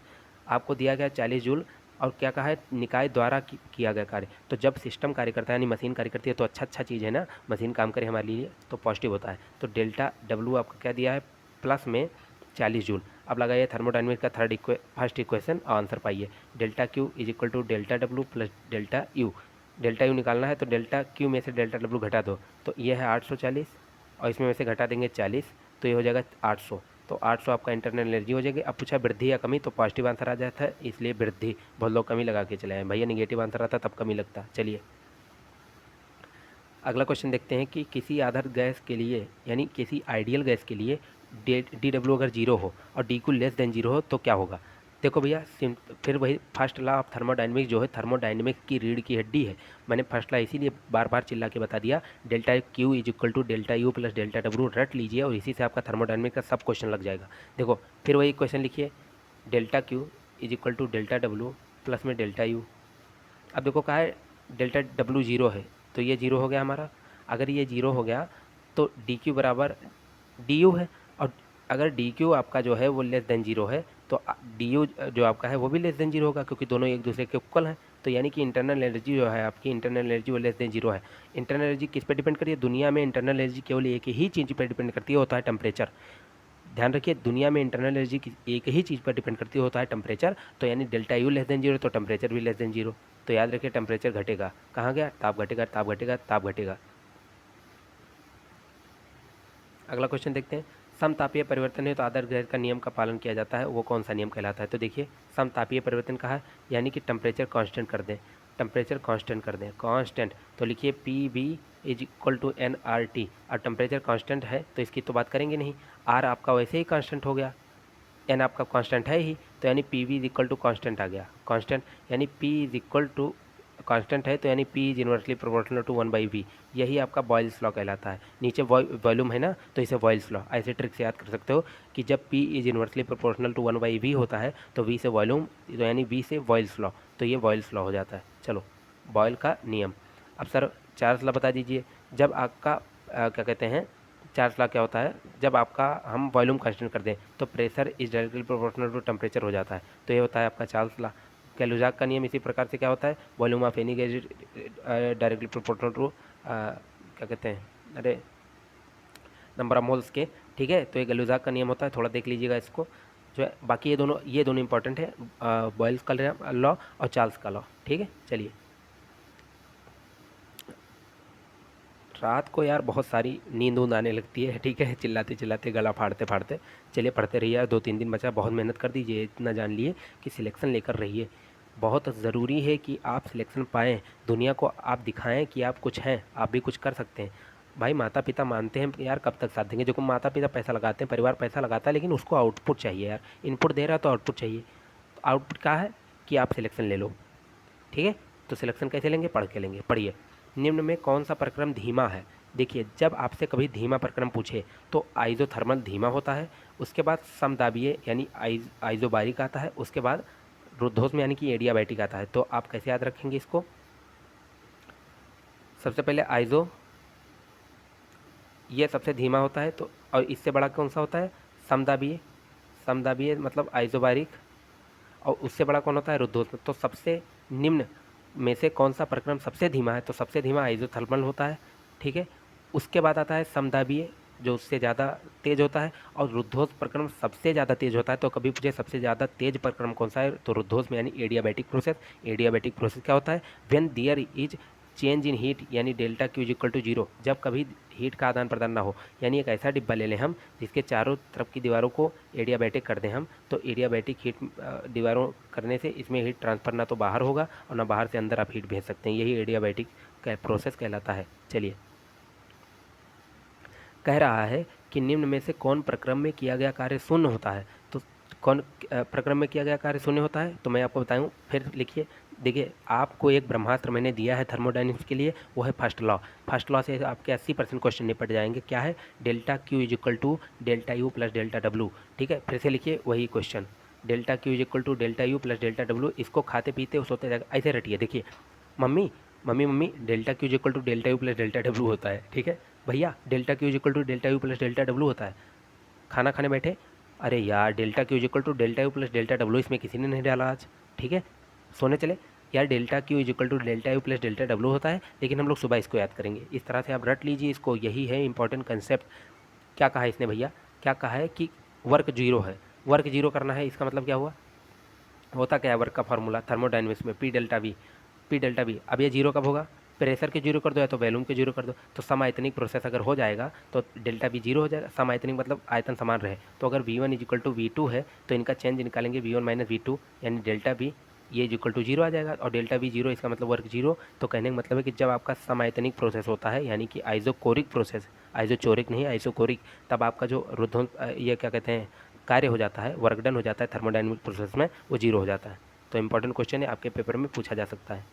आपको दिया गया 40 जूल, और क्या कहा है, निकाय द्वारा किया गया कार्य। तो जब सिस्टम कार्य करता है यानी मशीन कार्य करती है तो अच्छा चीज़ है ना, मशीन काम करे हमारे लिए तो पॉजिटिव होता है। तो डेल्टा डब्लू आपका क्या दिया है, प्लस में 40 जूल। अब लगाइए थर्मोडायनेमिक्स का फर्स्ट इक्वेशन, आंसर पाइए, delta Q is equal to delta W plus delta U. Delta U निकालना है तो डेल्टा क्यू में से डेल्टा डब्लू घटा दो, तो ये है 840 और इसमें से घटा देंगे 40, तो ये हो जाएगा 800। तो 800 आपका इंटरनल एनर्जी हो जाएगी। अब पूछा वृद्धि या कमी, तो पॉजिटिव आंसर आ जाता है, इसलिए वृद्धि। बहुत लोग कमी लगा के चले आए भैया, निगेटिव आंसर आता तब कमी लगता। चलिए अगला क्वेश्चन देखते हैं कि किसी आदर्श गैस के लिए यानी किसी आइडियल गैस के लिए डी डब्ल्यू अगर जीरो हो और D Q less than zero हो तो क्या होगा। देखो भैया फिर वही फर्स्ट लॉ ऑफ थर्मोडाइनमिक्स जो है थर्मोडाइनमिक्स की रीढ़ की हड्डी है। मैंने फर्स्ट लॉ इसीलिए बार बार चिल्ला के बता दिया, delta Q is equal to delta U plus delta W रट लीजिए और इसी से आपका थर्मोडाइनमिक्स का सब क्वेश्चन लग जाएगा। देखो फिर वही क्वेश्चन लिखिए, delta Q is equal to delta W plus में डेल्टा यू। अब देखो कहा है डेल्टा डब्ल्यू जीरो है, तो ये जीरो हो गया हमारा। अगर ये जीरो हो गया तो डी क्यू बराबर डी यू है, और अगर डी क्यू आपका जो है वो लेस देन जीरो है तो डी यू जो आपका है वो भी लेस देन जीरो होगा, क्योंकि दोनों एक दूसरे के इक्वल हैं। तो यानी कि इंटरनल एनर्जी जो है आपकी इंटरनल एनर्जी वो लेस देन जीरो है। इंटरनल एनर्जी किस पे डिपेंड करती है, दुनिया में इंटरनल एनर्जी केवल एक ही चीज़ पर डिपेंड करती है, होता है टेम्परेचर। ध्यान रखिए, दुनिया में इंटरनल एनर्जी एक ही चीज़ पर डिपेंड करती होता है टेम्परेचर। तो यानी delta U less than zero तो टेम्परेचर भी लेस देन जीरो। तो याद रखिए टेम्परेचर घटेगा, कहाँ गया, ताप घटेगा, ताप घटेगा, ताप घटेगा। अगला क्वेश्चन देखते हैं, समतापीय परिवर्तन है तो आदर्श गैस का नियम का पालन किया जाता है, वो कौन सा नियम कहलाता है। तो देखिए समतापीय परिवर्तन कहा है यानी कि टेम्परेचर कांस्टेंट कर दें, टेम्परेचर कांस्टेंट कर दें, कांस्टेंट। तो लिखिए P V is equal to N R T. और टेम्परेचर कांस्टेंट है तो इसकी तो बात करेंगे नहीं, आर आपका वैसे ही कांस्टेंट हो गया, एन आपका कांस्टेंट है ही, तो यानी P V is equal to constant आ गया, कांस्टेंट यानी P is equal to constant है तो यानी P is inversely proportional to 1/v। यही आपका बॉयल्स लॉ कहलाता है। नीचे वॉल्यूम है ना, तो इसे बॉयल्स लॉ ऐसे ट्रिक से याद कर सकते हो कि जब P is inversely proportional to 1/v होता है तो वी से वॉल्यूम, तो यानी वी से बॉयल्स लॉ, तो ये बॉयल्स लॉ हो जाता है। चलो बॉयल का नियम। अब सर चार्ल्स लॉ बता दीजिए, जब आपका क्या कहते हैं चार्ल्स लॉ क्या होता है, जब आपका हम वॉल्यूम कांस्टेंट कर दें तो pressure is directly proportional to temperature हो जाता है, तो ये होता है आपका चार्ल्स लॉ। कैलुजाक का नियम इसी प्रकार से क्या होता है, volume of any gas directly proportional to क्या कहते हैं, अरे नंबर ऑफ मोल्स के, ठीक है। तो ये कैलुजाक का नियम होता है, थोड़ा देख लीजिएगा इसको जो है। बाकी ये दोनों इंपॉर्टेंट है, बॉयल्स का लॉ और चार्ल्स का लॉ, ठीक है। चलिए रात को यार बहुत सारी नींद आने लगती है, ठीक है, चिल्लाते चिल्लाते गला फाड़ते फाड़ते। चलिए पढ़ते रहिए यार, 2-3 दिन बचा, बहुत मेहनत कर दीजिए। इतना जान लिए कि सिलेक्शन लेकर रहिए, बहुत ज़रूरी है कि आप सिलेक्शन पाएँ, दुनिया को आप दिखाएं कि आप कुछ हैं, आप भी कुछ कर सकते हैं। भाई माता पिता मानते हैं यार, कब तक साथ देंगे, जो माता पिता पैसा लगाते हैं, परिवार पैसा लगाता है, लेकिन उसको आउटपुट चाहिए यार, इनपुट दे रहा है तो आउटपुट चाहिए। तो आउटपुट क्या है कि आप सिलेक्शन ले लो, ठीक है। तो सिलेक्शन कैसे लेंगे, पढ़ के लेंगे। पढ़िए, निम्न में कौन सा प्रक्रम धीमा है। देखिए जब आपसे कभी धीमा प्रक्रम पूछे तो आइजोथर्मल धीमा होता है, उसके बाद समदाबीय यानी आइजोबारिक आता है, उसके बाद रुद्धोष्म यानी कि एडियाबैटिक आता है। तो आप कैसे याद रखेंगे इसको, सबसे पहले आइजो, ये सबसे धीमा होता है, तो और इससे बड़ा कौन सा होता है, समदाबीय, समदाबीय मतलब आइजोबारिक, और उससे बड़ा कौन होता है, रुद्धोष्म। तो सबसे निम्न में से कौन सा प्रक्रम सबसे धीमा है, तो सबसे धीमा आइजोथर्मल होता है, ठीक है। उसके बाद आता है समदाबीय जो उससे ज़्यादा तेज होता है, और रुद्धोष्म प्रक्रम सबसे ज़्यादा तेज होता है। तो कभी पूछे सबसे ज़्यादा तेज प्रक्रम कौन सा है, तो रुद्धोष्म यानी एडियाबैटिक प्रोसेस। एडियाबैटिक प्रोसेस क्या होता है, when there is change in heat यानी delta Q is equal to zero, जब कभी हीट का आदान प्रदान ना हो। यानी एक ऐसा डिब्बा ले लें हम जिसके चारों तरफ की दीवारों को एडियाबैटिक कर दें हम, तो एडियाबैटिक हीट दीवारों करने से इसमें हीट ट्रांसफ़र ना तो बाहर होगा और ना बाहर से अंदर आप हीट भेज सकते हैं, यही एडियाबैटिक का प्रोसेस कहलाता है। चलिए कह रहा है कि निम्न में से कौन प्रक्रम में किया गया कार्य शून्य होता है। तो कौन प्रक्रम में किया गया कार्य शून्य होता है, तो मैं आपको बताऊं, फिर लिखिए। देखिए आपको एक ब्रह्मास्त्र मैंने दिया है थर्मोडाइनमिक्स के लिए, वो है फर्स्ट लॉ। फर्स्ट लॉ से आपके 80% क्वेश्चन निपट जाएंगे। क्या है, delta Q is equal to delta U plus delta W, ठीक है। फिर से लिखिए वही क्वेश्चन, delta Q is equal to delta U plus delta W. इसको खाते पीते सोते जाएगा, ऐसे रटिए। देखिए mummy mummy mummy delta Q is equal to delta U plus delta W होता है, ठीक है। भैया delta Q is equal to delta U plus delta W होता है। खाना खाने बैठे, अरे यार delta Q is equal to delta U plus delta W इसमें किसी ने नहीं डाला आज, ठीक है। सोने चले, यार delta Q is equal to delta U plus delta W होता है, लेकिन हम लोग सुबह इसको याद करेंगे। इस तरह से आप रट लीजिए इसको, यही है इंपॉर्टेंट कंसेप्ट। क्या कहा है इसने भैया, क्या कहा है कि वर्क जीरो है, वर्क जीरो करना है, इसका मतलब क्या हुआ, होता क्या है वर्क का फॉर्मूला थर्मोडाइनमिक्स में, P delta we, P delta we. अब ये जीरो कब होगा, प्रेशर के जीरो कर दो या तो वॉल्यूम के जीरो कर दो। तो समायतनिक प्रोसेस अगर हो जाएगा तो डेल्टा V जीरो हो जाएगा। समायतनिक मतलब आयतन समान रहे। तो अगर V1 is equal to V2 है तो इनका चेंज निकालेंगे V1 माइनस V2, यानी डेल्टा V ये इज इक्वल टू जीरो आ जाएगा। और डेल्टा V जीरो इसका मतलब वर्क जीरो। तो कहने का मतलब है कि जब आपका समायतनिक प्रोसेस होता है यानी कि आइसोकोरिक प्रोसेस, आइसोचोरिक नहीं आइसोकोरिक, तब आपका जो रुद्धों ये क्या कहते हैं कार्य हो जाता है, वर्क डन हो जाता है थर्मोडायनेमिक प्रोसेस में, वो जीरो हो जाता है। तो इंपॉर्टेंट क्वेश्चन है, आपके पेपर में पूछा जा सकता है।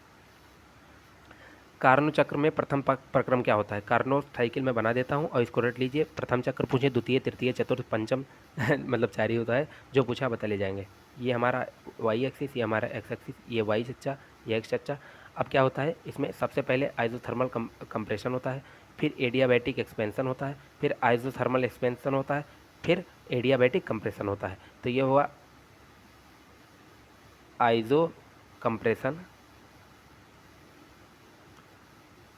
कार्नो चक्र में प्रथम प्रक्रम क्या होता है? कार्नो साइकिल में बना देता हूँ और इसको रट लीजिए। प्रथम चक्र पूछे, द्वितीय, तृतीय, चतुर्थ, पंचम मतलब 4 ही होता है। जो पूछा बता ले जाएंगे। ये हमारा वाई एक्सिस, ये हमारा एक्स एक्सिस, ये वाई चच्चा, ये एक्स चच्चा। अब क्या होता है इसमें? सबसे पहले आइसोथर्मल कंप्रेशन होता है, फिर एडियाबैटिक एक्सपेंशन होता है, फिर आइसोथर्मल एक्सपेंशन होता है, फिर एडियाबैटिक कंप्रेशन होता है। तो ये हुआ आइसो कंप्रेशन,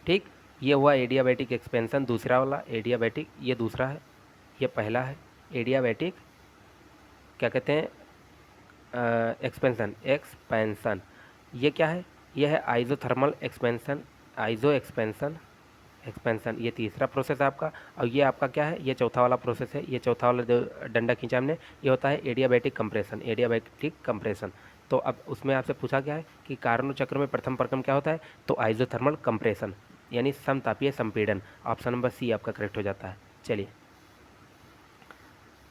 ठीक। ये हुआ एडियाबैटिक एक्सपेंशन, दूसरा वाला एडियाबैटिक, ये दूसरा है, ये पहला है एडियाबैटिक क्या कहते हैं एक्सपेंशन, एक्सपेंशन। ये क्या है? ये है isothermal expansion, iso expansion, expansion, ये तीसरा प्रोसेस है आपका। और ये आपका क्या है? ये चौथा वाला प्रोसेस है। ये चौथा वाला जो डंडा खींचा हमने, ये होता है एडियाबैटिक कंप्रेशन, एडियाबैटिक कंप्रेशन। तो अब उसमें आपसे पूछा क्या है कि कार्नो चक्र में प्रथम प्रक्रम क्या होता है? तो आइसोथर्मल कंप्रेशन, यानी समतापीय संपीड़न। ऑप्शन नंबर सी आपका करेक्ट हो जाता है। चलिए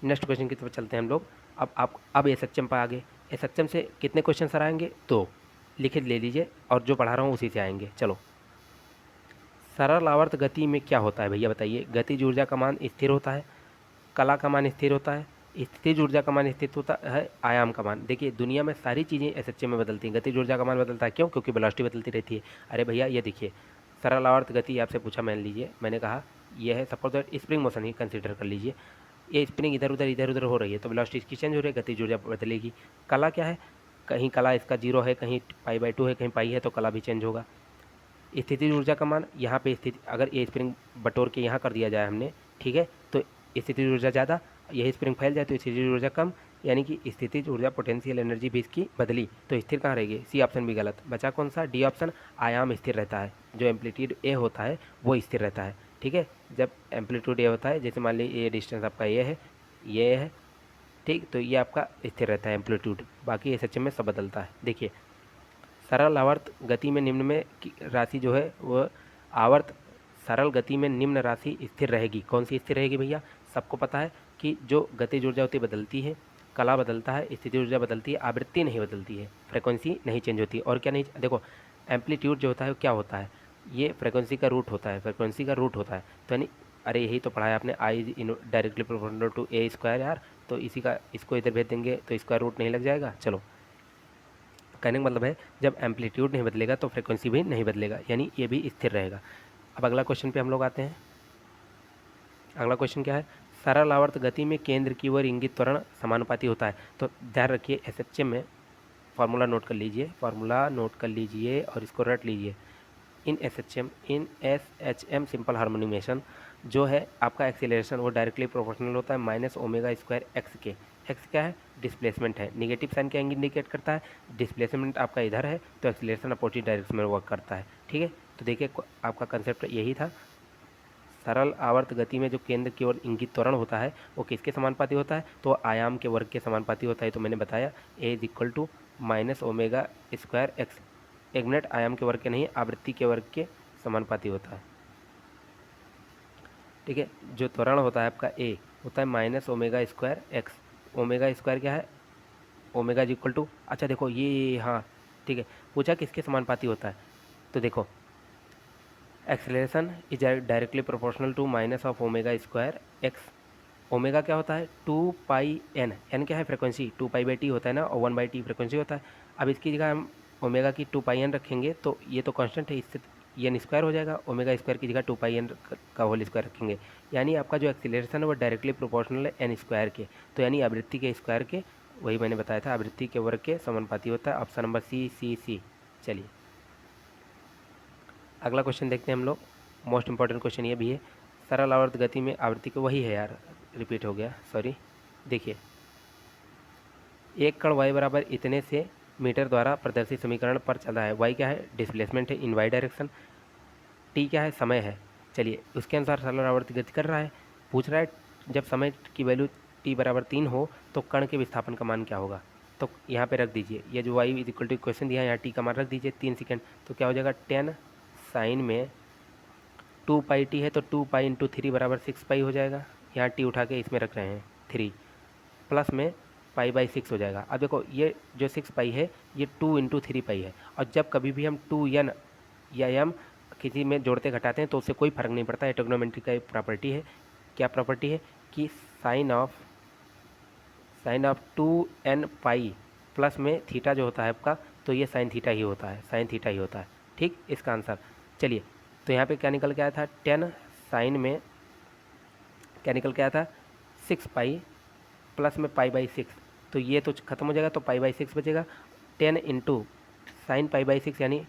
नेक्स्ट क्वेश्चन की तरफ चलते हैं हम लोग। अब एसएचएम पर आगे। एसएचएम से कितने क्वेश्चन सर आएंगे? 2 लिखित ले लीजिए, और जो पढ़ा रहा हूँ उसी से आएंगे। चलो, सरल आवर्त गति में क्या होता है भैया बताइए? गतिज ऊर्जा का मान स्थिर होता है, कला का मान स्थिर होता है, स्थितिज ऊर्जा का मान स्थिर होता है, आयाम का मान। देखिए दुनिया में सारी चीज़ें एसएचएम में बदलती हैं। गतिज ऊर्जा का मान बदलता है, क्यों? क्योंकि वेलोसिटी बदलती रहती है। अरे भैया ये देखिए, सरल आवर्त गति आपसे पूछा, मान लीजिए मैंने कहा ये है, suppose that spring motion he consider कर लीजिए। ये स्प्रिंग इधर उधर हो रही है, तो वेलोसिटी इसकी चेंज हो रही है, गतिज ऊर्जा बदलेगी। कला क्या है? कहीं कला इसका 0 है, कहीं π/2 है, कहीं पाई है, तो कला भी चेंज होगा। स्थितिज ऊर्जा का मान, यहाँ पे स्थिति अगर ये स्प्रिंग बटोर के यहाँ कर दिया जाए हमने, ठीक है, तो स्थितिज ऊर्जा ज़्यादा, यही स्प्रिंग फैल जाए तो स्थितिज ऊर्जा कम, यानी कि स्थितिज ऊर्जा पोटेंशियल एनर्जी भी इसकी बदली, तो स्थिर कहाँ रहेगी? सी ऑप्शन भी गलत। बचा कौन सा? डी ऑप्शन, आयाम स्थिर रहता है। जो एम्पलीट्यूड ए होता है वो स्थिर रहता है, ठीक है। जब एम्पलीट्यूड ए होता है, जैसे मान लीजिए ये डिस्टेंस आपका ये है, ठीक, तो ये आपका स्थिर रहता है एम्पलीट्यूड। बाकी एसएचएम में सब बदलता है। देखिए सरल आवर्त गति में निम्न में की राशि जो है वह आवर्त सरल गति में निम्न राशि स्थिर रहेगी। कौन सी स्थिर रहेगी भैया? सबको पता है कि जो गतिज ऊर्जा होती है बदलती है, कला बदलता है, स्थिति ऊर्जा बदलती है, आवृत्ति नहीं बदलती है, फ्रीक्वेंसी नहीं चेंज होती। और क्या नहीं? देखो एम्पलीट्यूड जो होता है वो क्या होता है? ये फ्रीक्वेंसी का रूट होता है, फ्रीक्वेंसी का रूट होता है। तो यानी अरे यही तो पढ़ा है आपने, I directly proportional to A square यार। तो इसी का इसको इधर भेज देंगे तो स्क्वायर रूट नहीं लग जाएगा। चलो, कहने का मतलब है जब एम्पलीट्यूड नहीं बदलेगा तो फ्रीक्वेंसी भी नहीं बदलेगा, यानी ये भी स्थिर रहेगा। अब अगला क्वेश्चन पे हम लोग आते हैं। अगला क्वेश्चन क्या है? सरल आवर्त गति में केंद्र की ओर इंगित त्वरण समानुपाती होता है। तो ध्यान रखिए एसएचएम में फार्मूला नोट कर लीजिए, फार्मूला नोट कर लीजिए और इसको रट लीजिए। इन एसएचएम सिंपल हार्मोनिक जो है आपका एक्सीलरेशन वो डायरेक्टली प्रोपोर्शनल होता है माइनस ओमेगा स्क्वायर एक्स के। एक्स क्या है? डिस्प्लेसमेंट है। निगेटिव साइन क्या इंडिकेट करता है? डिस्प्लेसमेंट आपका इधर है तो एक्सीलरेशन अपोजिट डायरेक्शन में वर्क करता है, ठीक है। तो देखिए आपका कंसेप्ट यही था। सरल आवर्त गति में जो केंद्र की ओर इंगित त्वरण होता है वो किसके समानुपाती होता है? तो आयाम के वर्ग के समानुपाती होता है। तो मैंने बताया A is equal to minus omega square x. एक मिनट, आयाम के वर्ग के नहीं, आवृत्ति के वर्ग के समानुपाती होता है, ठीक है। जो त्वरण होता है आपका ए होता है minus omega square X. Omega square क्या है? ओमेगा इज इक्वल टू, अच्छा देखो ये, हाँ ठीक है, पूछा किसके समानुपाती होता है। तो देखो acceleration is directly proportional to minus of omega square X. Omega क्या होता है? 2πn, एन क्या है? फ्रिक्वेंसी, 2π/t होता है ना, और 1/t फ्रिक्वेंसी होता है। अब इसकी जगह हम ओमेगा की 2πn रखेंगे तो ये तो कांस्टेंट है, इससे एन स्क्वायर हो जाएगा। ओमेगा स्क्वायर की जगह 2πn का होल स्क्वायर रखेंगे, यानी आपका जो एक्सीलरेशन है वो डायरेक्टली प्रोपोर्शनल है एन स्क्वायर के। तो यानी आवृत्ति के स्क्वायर के, वही मैंने बताया था, आवृत्ति के वर्ग के समानुपाती होता है। Option number C. चलिए अगला क्वेश्चन देखते हैं हम लोग। मोस्ट इंपॉर्टेंट क्वेश्चन ये भी है। सरल आवर्त गति में आवृत्ति को, वही है यार, रिपीट हो गया, सॉरी। देखिए एक कण y बराबर इतने से मीटर द्वारा प्रदर्शित समीकरण पर चल रहा है। y क्या है? डिस्प्लेसमेंट है इन y डायरेक्शन। टी क्या है, समय है। चलिए उसके अनुसार सरल आवर्त गति कर रहा है। पूछ रहा है जब समय की वैल्यू टी बराबर 3 हो तो कण के विस्थापन का मान क्या होगा। तो यहाँ पे रख दीजिए, ये जो Y is equal to question दिया है, यहाँ टी का मान रख दीजिए 3 सेकेंड। तो क्या हो जाएगा, 10 साइन में 2 पाई टी है तो 2 पाई इंटू 3 बराबर 6 पाई हो जाएगा। यहाँ टी उठा के इसमें रख रहे हैं 3, प्लस में पाई बाई 6 हो जाएगा। अब देखो ये जो 6 पाई है ये 2 इंटू 3 पाई है, और जब कभी भी हम 2n या m किसी में जोड़ते घटाते हैं तो उससे कोई फर्क नहीं पड़ता। है ट्रिग्नोमेट्री का एक प्रॉपर्टी है। क्या प्रॉपर्टी है कि sine of 2n pi plus में थीटा जो होता है आपका, तो ये साइन थीटा ही होता है, साइन थीटा ही होता है। ठीक, इसका आंसर। चलिए तो यहाँ पे क्या निकल के आया था, 10 साइन में क्या निकल के आया था, 6 पाई प्लस में पाई बाई 6, तो ये तो खत्म हो जाएगा, तो पाई बाई 6 बचेगा। 10 इंटू साइन पाई बाई 6 यानी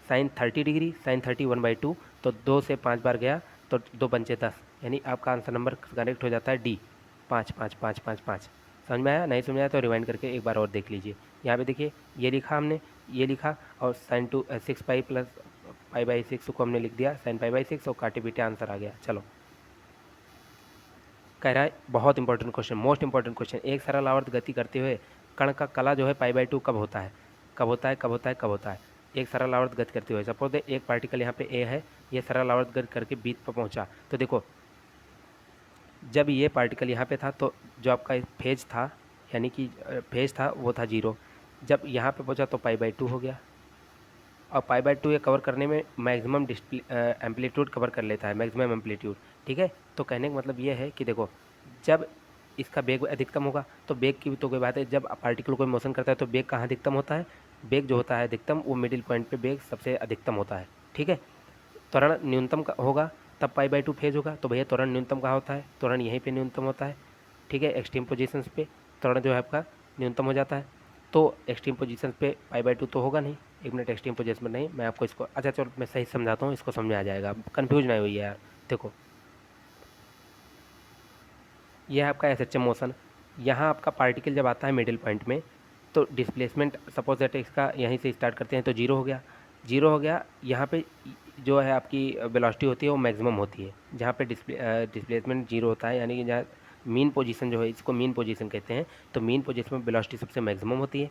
साइन 30 डिग्री, साइन 30 1/2, तो 2 से 5 बार गया तो 2 पंचे 10, यानी आपका आंसर नंबर करेक्ट हो जाता है डी, 5 5 5 5 5। समझ में आया, नहीं समझ आया तो रिवाइंड करके एक बार और देख लीजिए। यहाँ पे देखिए ये लिखा हमने, ये लिखा, और sine 6 pi plus pi by 6 को हमने लिख दिया साइन पाई बाई 6, और काटे पीटे आंसर आ गया। चलो कह रहा है बहुत important question, most important question, एक सरल आवर्त गति करते हुए कण का कला जो है पाई बाई 2 कब होता है, कब होता है, कब होता है, कब होता है। एक सरल आवर्त गति करते हुए, सपोज एक पार्टिकल यहाँ पे ए है, ये सरल आवर्त गति करके बी पर पहुँचा, तो देखो जब ये पार्टिकल यहाँ पे था तो जो आपका फेज था, यानी कि फेज था वो था 0, जब यहाँ पे पहुँचा तो पाई बाई 2 हो गया, और पाई बाई 2 ये कवर करने में मैक्सिमम एम्पलीट्यूड कवर कर लेता है, मैक्सिमम एम्पलीट्यूड। ठीक है, तो कहने का मतलब ये है कि देखो जब इसका बेग अधिकतम होगा, तो बेग की भी तो कोई बात है, जब पार्टिकल कोई मोशन करता है तो बेग कहाँ अधिकतम होता है, बेग जो होता है अधिकतम वो मिडिल पॉइंट पे बेग सबसे अधिकतम होता है। ठीक है, त्वरण न्यूनतम होगा तब पाई बाई 2 फेज होगा, तो भैया त्वरण न्यूनतम कहाँ होता है, त्वरण यहीं पे न्यूनतम होता है। ठीक है, एक्सट्रीम पोजीशंस पे त्वरण जो है आपका न्यूनतम हो जाता है, तो एक्सट्रीम पोजीशन पे पाई बाई 2 तो होगा नहीं। एक मिनट, एक्सट्रीम पोजीशन में नहीं, मैं आपको इसको, अच्छा चलो मैं सही समझाता हूँ, इसको समझ में आ जाएगा, कन्फ्यूज नहीं हुई है यार। देखो यह है आपका एसएचएम मोशन, यहाँ आपका पार्टिकल जब आता है मिडिल पॉइंट में तो डिस्प्लेसमेंट सपोज दैट इसका यहीं से स्टार्ट करते हैं तो 0 हो गया, 0 हो गया। यहाँ पे जो है आपकी वेलोसिटी होती है वो मैक्सिमम होती है, जहाँ पे डिस्प्लेसमेंट 0 होता है, यानी कि जहाँ मीन पोजीशन जो है, इसको मीन पोजीशन कहते हैं, तो मीन पोजीशन में वेलोसिटी सबसे मैक्सिमम होती है,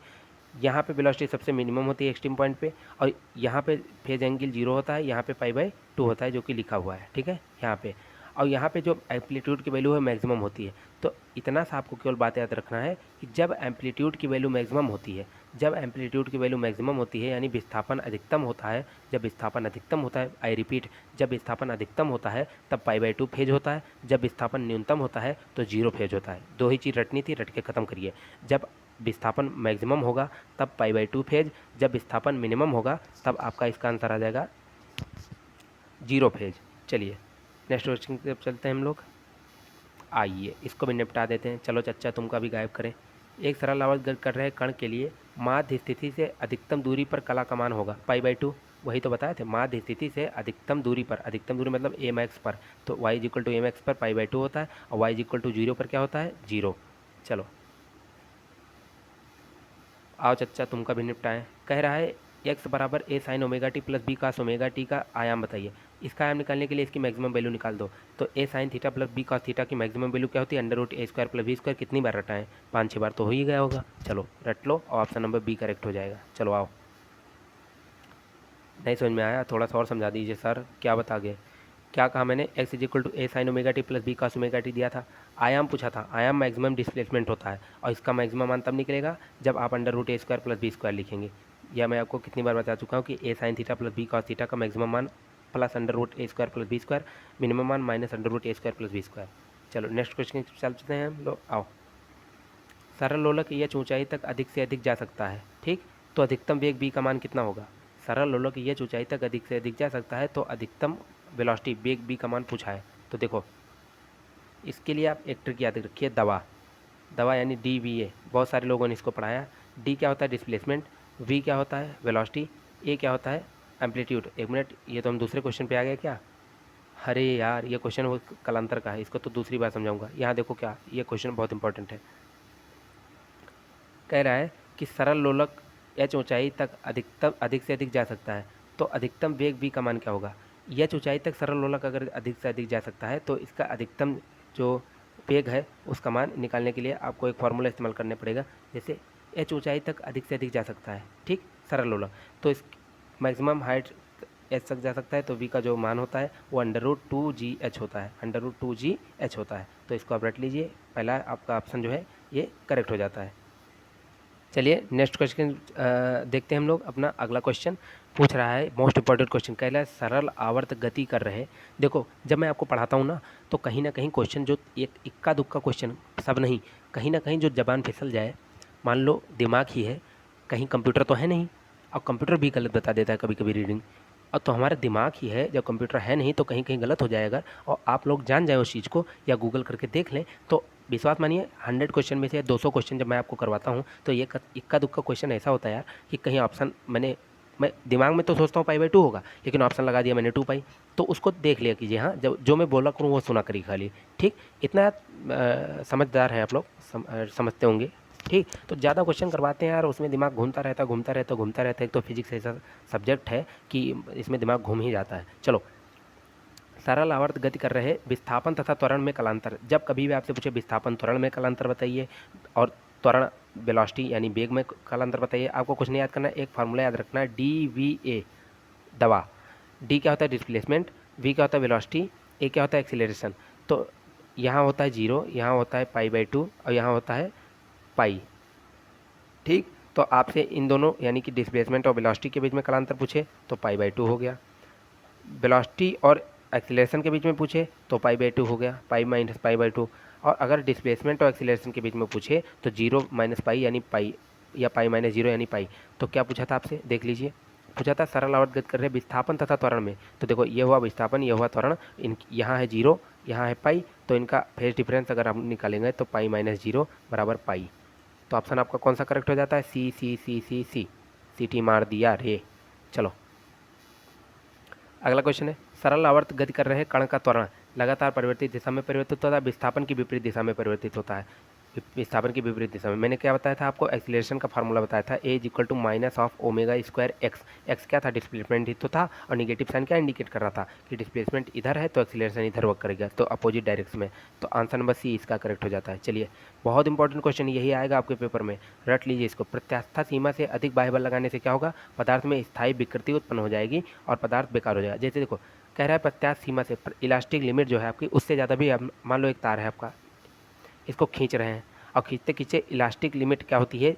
यहाँ पे वेलोसिटी सबसे मिनिमम होती है एक्सट्रीम पॉइंट पे, और यहाँ पे फेज एंगल 0 होता है, यहाँ पे पाई बाई 2 होता है जो कि लिखा हुआ है। ठीक है, यहाँ पे, और यहाँ पे जो एम्पलीट्यूड की वैल्यू है मैक्सिमम होती है। तो इतना सा आपको केवल बात याद रखना है कि जब एम्पलीट्यूड की वैल्यू मैक्सिमम होती है, जब एम्पलीट्यूड की वैल्यू मैक्सिमम होती है यानी विस्थापन अधिकतम होता है, जब विस्थापन अधिकतम होता है, आई रिपीट, जब विस्थापन अधिकतम होता है तब पाई बाई 2 फेज होता है, जब विस्थापन न्यूनतम होता है तो 0 फेज होता है। दो ही चीज़ रटनी थी, रट के ख़त्म करिए। जब विस्थापन मैक्सिमम होगा तब पाई बाई 2 फेज, जब विस्थापन मिनिमम होगा तब आपका इसका आंसर आ जाएगा 0 फेज। चलिए नेक्स्ट क्वेश्चन की तरफ चलते हैं हम लोग, आइए इसको भी निपटा देते हैं। चलो चच्चा तुमका भी गायब करें। एक सरल आवर्त गति कर रहे कण के लिए माध्य स्थिति से अधिकतम दूरी पर कला का मान होगा पाई बाई 2, वही तो बताए थे, माध्य स्थिति से अधिकतम दूरी पर, अधिकतम दूरी मतलब एम एक्स पर, तो Y equal to M X पर पाई बाई 2 होता है, और वाई इक्वल टू 0 पर क्या होता है, 0। चलो आओ चच्चा तुमका भी निपटाएं। कह रहा है एक्स बराबर A sine omega T plus B cos omega t का आयाम बताइए। इसका आयाम निकालने के लिए इसकी मैक्सिमम वैल्यू निकाल दो। तो A sine theta plus B cos theta की मैक्सिमम वैल्यू क्या होती है, under root A square plus B square. कितनी बार रटा है, 5-6 बार तो हो ही गया होगा। चलो रट लो और ऑप्शन नंबर बी करेक्ट हो जाएगा। चलो आओ, नहीं समझ में आया, थोड़ा सा और समझा दीजिए सर, क्या बता गए, क्या कहा मैंने, X is equal to A sine omega T plus B cos omega T दिया था, आयाम पूछा था, आयाम मैक्सिमम डिस्प्लेसमेंट होता है, और इसका मैक्सिमम मान तब निकलेगा जब आप under root A square plus B square लिखेंगे। या मैं आपको कितनी बार बता चुका हूँ कि A sine theta plus B cos theta का मैक्सिमम मान plus under root A square plus B square, minimum मान minus under root A square plus B square. चलो नेक्स्ट क्वेश्चन चलते हैं हम लोग, आओ। सरल लोलक एच ऊंचाई तक अधिक से अधिक जा सकता है, ठीक, तो अधिकतम वेग बी का मान कितना होगा। सरल लोलक एच ऊंचाई तक अधिक से अधिक जा सकता है तो अधिकतम वेलोसिटी वेग बी का मान पूछा है। तो देखो इसके लिए आप एक ट्रिक याद रखिए, दवा, दवा यानी डी वी ए, बहुत सारे लोगों ने इसको पढ़ाया। डी क्या होता है, डिस्प्लेसमेंट, वी क्या होता है, वेलोसिटी, ए क्या होता है, एम्पलीट्यूड। एक मिनट, ये तो हम दूसरे क्वेश्चन पे आ गए क्या, अरे यार ये क्वेश्चन वो कलांतर का है, इसको तो दूसरी बार समझाऊंगा। यहाँ देखो क्या, ये क्वेश्चन बहुत इंपॉर्टेंट है। कह रहा है कि सरल लोलक एच ऊंचाई तक अधिकतम अधिक से अधिक जा सकता है तो अधिकतम वेग बी का मान क्या होगा। एच ऊंचाई तक सरल लोलक अगर अधिक से अधिक जा सकता है तो इसका अधिकतम जो वेग है उसका मान निकालने के लिए आपको एक फार्मूला इस्तेमाल करना पड़ेगा। जैसे एच ऊंचाई तक अधिक से अधिक जा सकता है, ठीक, सरल लोलक, तो इस मैक्सिमम हाइट एच तक जा सकता है, तो वी का जो मान होता है वो √2GH होता है, √2GH होता है। तो इसको आप रट लीजिए, पहला आपका ऑप्शन जो है ये करेक्ट हो जाता है। चलिए नेक्स्ट क्वेश्चन देखते हैं हम लोग। अपना अगला क्वेश्चन पूछ रहा है, मोस्ट इंपॉर्टेंट क्वेश्चन, कह रहा है सरल आवर्त गति कर रहे। देखो जब मैं आपको पढ़ाता हूँ ना तो कहीं ना कहीं क्वेश्चन जो एक इक्का दुक्का क्वेश्चन, सब नहीं, कहीं ना कहीं जो जबान फिसल जाए, मान लो दिमाग ही है, कहीं कंप्यूटर तो है नहीं, और कंप्यूटर भी गलत बता देता है कभी कभी रीडिंग, और तो हमारा दिमाग ही है, जब कंप्यूटर है नहीं तो कहीं कहीं गलत हो जाएगा, और आप लोग जान जाए उस चीज़ को या गूगल करके देख लें तो विश्वास मानिए 100 क्वेश्चन में से 200 क्वेश्चन जब मैं आपको करवाता हूँ तो ये इक्का दुक्का क्वेश्चन ऐसा होता है यार कि कहीं ऑप्शन मैं दिमाग में तो सोचता हूँ π/2 होगा, लेकिन ऑप्शन लगा दिया मैंने 2π, तो उसको देख लिया कीजिए। हाँ, जब जो मैं बोला करूँ वो सुना करिए खाली, ठीक, इतना समझदार हैं आप लोग, समझते होंगे, ठीक। तो ज़्यादा क्वेश्चन करवाते हैं यार, उसमें दिमाग घूमता रहता है। एक तो फिजिक्स ऐसा सब्जेक्ट है कि इसमें दिमाग घूम ही जाता है। चलो, सरल आवर्त गति कर रहे विस्थापन तथा त्वरण में कलांतर। जब कभी भी आपसे पूछे विस्थापन त्वरण में कलांतर बताइए और त्वरण वेलोसिटी यानी वेग में कलांतर बताइए, आपको कुछ नहीं याद करना है, एक फार्मूला याद रखना है, DVA दवा। डी क्या होता है डिस्प्लेसमेंट, वी क्या होता है वेलोसिटी, ए क्या होता है एक्सीलरेशन। तो यहाँ होता है 0, यहाँ होता है π/2 और यहाँ होता है पाई, ठीक। तो आपसे इन दोनों यानी कि डिस्प्लेसमेंट और वेलोसिटी के बीच में कलांतर पूछे तो π/2 हो गया, वेलोसिटी और एक्सीलरेशन के बीच में पूछे तो π/2 हो गया, पाई माइनस π/2, और अगर डिस्प्लेसमेंट और एक्सीलरेशन के बीच में पूछे तो 0 - पाई यानी पाई, या पाई - 0 यानी पाई। तो क्या पूछा था आपसे, देख लीजिए, पूछा था सरल आवर्त गति कर रहे विस्थापन तथा त्वरण में। तो देखो ये हुआ विस्थापन, ये हुआ त्वरण, यहाँ है 0, यहाँ है पाई, तो इनका फेज डिफरेंस अगर हम निकालेंगे तो पाई - 0 बराबर पाई। तो ऑप्शन आपका कौन सा करेक्ट हो जाता है, सी सी सी सी सी, सीटी मार दिया रे। चलो अगला क्वेश्चन है, सरल आवर्त गति कर रहे कण का त्वरण लगातार परिवर्तित दिशा में परिवर्तित होता है, विस्थापन की विपरीत दिशा में परिवर्तित होता है। विस्थापन की विपरीत दिशा में मैंने क्या बताया था आपको, एक्सीलरेशन का फार्मूला बताया था, A = -(ω²x). एक्स क्या था, डिस्प्लेसमेंट ही तो था, और निगेटिव साइन क्या इंडिकेट कर रहा था कि डिस्प्लेसमेंट इधर है तो एक्सीलरेशन इधर वर्क करेगा, तो अपोजिट डायरेक्शन में। तो आंसर नंबर सी इसका करेक्ट हो जाता है। चलिए, बहुत इंपॉर्टेंट क्वेश्चन यही आएगा आपके पेपर में, रट लीजिए इसको। प्रत्यास्था सीमा से अधिक बाह्य बल लगाने से क्या होगा, पदार्थ में स्थायी विकृति उत्पन्न हो जाएगी और पदार्थ बेकार हो जाएगा। जैसे देखो कह रहा है प्रत्यास्थ सीमा से, इलास्टिक लिमिट जो है आपकी उससे ज़्यादा भी, मान लो एक तार है आपका, इसको खींच रहे हैं और खींचते खींचे इलास्टिक लिमिट क्या होती है,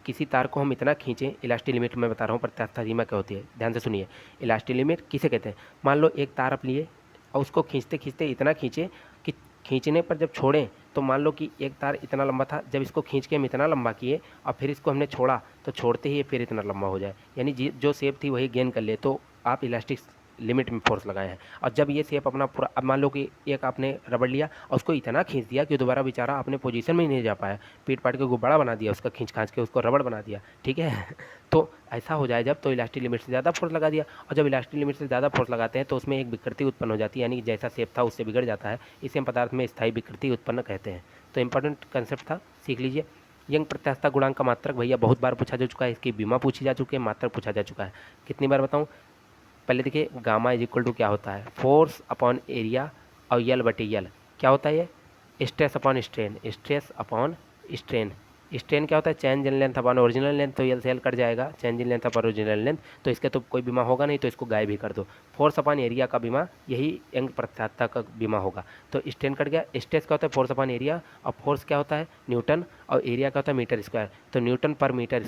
किसी तार को हम इतना खींचें, इलास्टिक लिमिट मैं बता रहा हूँ प्रत्यास्था सीमा क्या होती है, ध्यान से सुनिए। इलास्टिक लिमिट किसे कहते हैं, मान लो एक तार आप लिए और उसको खींचते खींचते इतना खींचे कि खींचने पर जब छोड़ें तो मान लो कि एक तार इतना लंबा था, जब इसको खींच के हम इतना लंबा किए और फिर इसको हमने छोड़ा तो छोड़ते ही फिर इतना लंबा हो जाए, यानी जो शेप थी वही गेन कर ले, तो आप इलास्टिक लिमिट में फोर्स लगाए हैं। और जब ये शेप अपना पूरा, अब मान लो कि एक आपने रबड़ लिया और उसको इतना खींच दिया कि दोबारा बेचारा अपने पोजीशन में ही नहीं जा पाया, पीट पाट के गुब्बारा बना दिया उसका, खींच खांच के उसको रबड़ बना दिया, ठीक है। तो ऐसा हो जाए जब, तो इलास्टिक लिमिट से ज़्यादा फोर्स लगा दिया, और जब इलास्टिक लिमिट से ज़्यादा फोर्स लगाते हैं तो उसमें एक विकृति उत्पन्न हो जाती है, यानी जैसा शेप था उससे बिगड़ जाता है, इसे हम पदार्थ में स्थायी विकृति उत्पन्न कहते हैं। तो इंपॉर्टेंट कंसेप्ट था, सीख लीजिए। यंग प्रत्यास्था गुणांक का मात्रक भैया बहुत बार पूछा जा चुका है, इसकी बीमा पूछी जा चुकी है, मात्रक पूछा जा चुका है, कितनी बार बताऊँ। पहले देखिए गामा = क्या होता है, फोर्स अपॉन एरिया, और L/L क्या होता है, ये stress upon strain, stress upon strain. Strain क्या होता है, change in length upon original length, तो L से L कट जाएगा, change in length upon original length, तो इसके तो कोई बीमा होगा नहीं, तो इसको गायब ही कर दो। फोर्स अपॉन एरिया का बीमा यही यंग प्रत्यास्था का बीमा होगा, तो स्ट्रेन कट गया। स्ट्रेस क्या होता है, फोर्स अपॉन एरिया, और फोर्स क्या होता है न्यूटन, और एरिया क्या होता है मीटर स्क्वायर, तो न्यूटन पर मीटर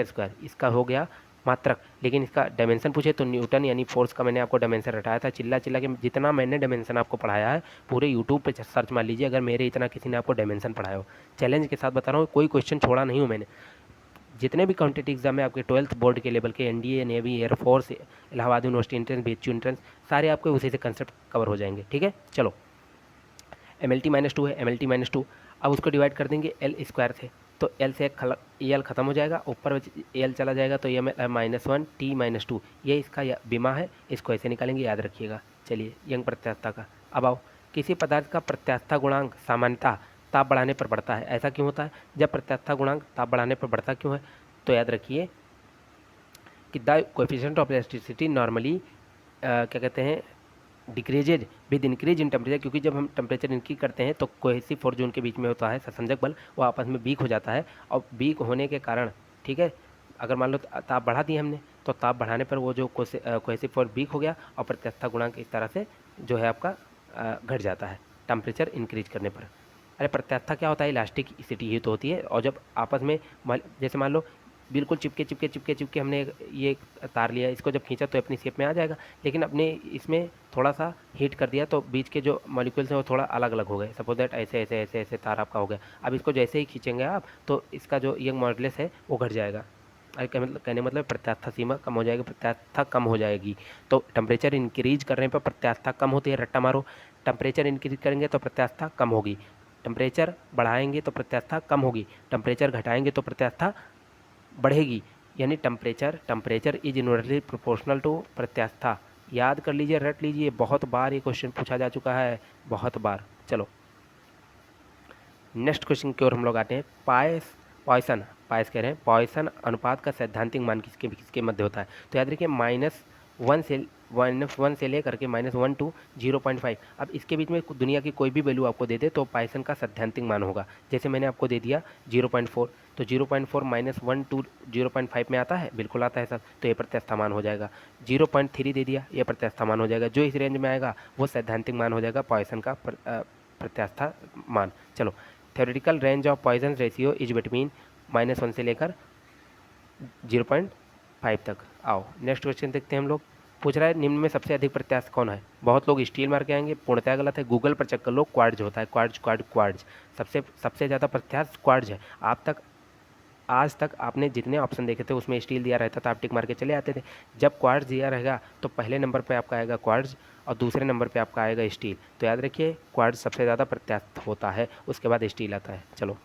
स्क्वायर, इसका हो गया मात्रक। लेकिन इसका डायमेंशन पूछे तो न्यूटन यानी फोर्स का मैंने आपको डायमेंशन रटाया था, चिल्ला चिल्ला के जितना मैंने डायमेंशन आपको पढ़ाया है पूरे यूट्यूब पे सर्च मार लीजिए अगर मेरे इतना किसी ने आपको डायमेंशन पढ़ाया हो। चैलेंज के साथ बता रहा हूँ, कोई क्वेश्चन छोड़ा नहीं हूँ मैंने। जितने भी कॉम्पिटिटिव एग्जाम है आपके 12th बोर्ड के लेवल के, NDA, navy, air force, Allahabad university entrance, BHU entrance, सारे आपके उसी से कंसेप्ट कवर हो जाएंगे, ठीक है। चलो, MLT -2 है, MLT -2, अब उसको डिवाइड कर देंगे L² से, तो L से L खत्म हो जाएगा, ऊपर L चला जाएगा, तो ये -1 T -2, ये इसका बीमा है, इसको ऐसे निकालेंगे, याद रखिएगा। चलिए, यंग प्रत्यास्था का अब आओ। किसी पदार्थ का प्रत्यास्था गुणांक सामान्यतः ताप बढ़ाने पर बढ़ता है, ऐसा क्यों होता है, जब प्रत्यास्था गुणांक ताप बढ़ाने पर बढ़ता क्यों है, तो याद रखिए कि the coefficient of elasticity normally क्या कहते हैं, decreases with increase in temperature, क्योंकि जब हम टेम्परेचर इंक्रीज करते हैं तो कोहेसिव फोर्स जो उनके बीच में होता है संसंजक बल, वो आपस में वीक हो जाता है, और वीक होने के कारण, ठीक है, अगर मान लो ताप बढ़ा दिए हमने, तो ताप बढ़ाने पर वो जो कोहेसिव फोर्स वीक हो गया और प्रत्यास्थता गुणांक इस तरह से जो है आपका घट जाता है टेम्परेचर इंक्रीज करने पर। अरे प्रत्यास्थता क्या होता है, इलास्टिसिटी ही तो होती है। और जब आपस में जैसे मान लो बिल्कुल चिपके चिपके चिपके चिपके हमने ये तार लिया, इसको जब खींचा तो अपनी शेप में आ जाएगा, लेकिन अपने इसमें थोड़ा सा हीट कर दिया तो बीच के जो मॉलिक्यूल्स हैं वो थोड़ा अलग अलग हो गए। सपोज दैट ऐसे ऐसे ऐसे ऐसे तार आपका हो गया। अब इसको जैसे ही खींचेंगे आप तो इसका जो यंग मॉडुलस है वो घट जाएगा। अरे कहने मतलब प्रत्यास्थता सीमा कम हो जाएगी, प्रत्यास्थता कम हो जाएगी। तो टेम्परेचर इंक्रीज करने पर प्रत्यास्थता कम होती है, रट्टा मारो। टेम्परेचर इंक्रीज करेंगे तो प्रत्यास्थता कम होगी, टेम्परेचर बढ़ाएंगे तो प्रत्यास्थता कम होगी, टेम्परेचर घटाएंगे तो प्रत्यास्थता बढ़ेगी। यानी temperature is inversely proportional to प्रत्यास्थता। याद कर लीजिए, रट लीजिए, बहुत बार ये क्वेश्चन पूछा जा चुका है, बहुत बार। चलो नेक्स्ट क्वेश्चन की ओर हम लोग आते हैं। पायस कह रहे हैं पॉइसन अनुपात का सैद्धांतिक मान किसके किसके मध्य होता है। तो याद रखिए -1 से लेकर के -1 to 0.5। अब इसके बीच में दुनिया की कोई भी वैल्यू आपको दे दे तो पाइसन का सैद्धांतिक मान होगा। जैसे मैंने आपको दे दिया 0.4, तो 0.4 -1 to 0.5 में आता है, बिल्कुल आता है सर, तो ये प्रत्यास्थता मान हो जाएगा। 0.3 दे दिया, ये प्रत्यास्थता मान हो जाएगा। जो इस रेंज में आएगा वो सैद्धांतिक मान हो जाएगा, पॉइसन का प्रत्यास्थता मान। चलो, theoretical range of Poisson ratio is between -1 से लेकर 0.5 तक। आओ नेक्स्ट क्वेश्चन देखते हैं हम लोग। पूछ रहा है निम्न में सबसे अधिक प्रत्यास्थ कौन है। बहुत लोग स्टील मार के आएंगे, पूर्णतः गलत है। गूगल पर चेक कर लो, क्वार्ट्ज होता है, क्वार्ट्ज सबसे ज़्यादा प्रत्यास्थ क्वार्ट्ज है। आज तक आपने जितने ऑप्शन देखे थे उसमें स्टील दिया रहता था, आप टिक मार के चले आते थे। जब क्वार्ट्ज दिया रहेगा तो पहले नंबर पे आपका आएगा क्वार्ट्ज और दूसरे नंबर पे आपका आएगा स्टील। तो याद रखिए क्वार्ट्ज सबसे ज़्यादा प्रत्यास्थ होता है, उसके बाद स्टील आता है। चलो,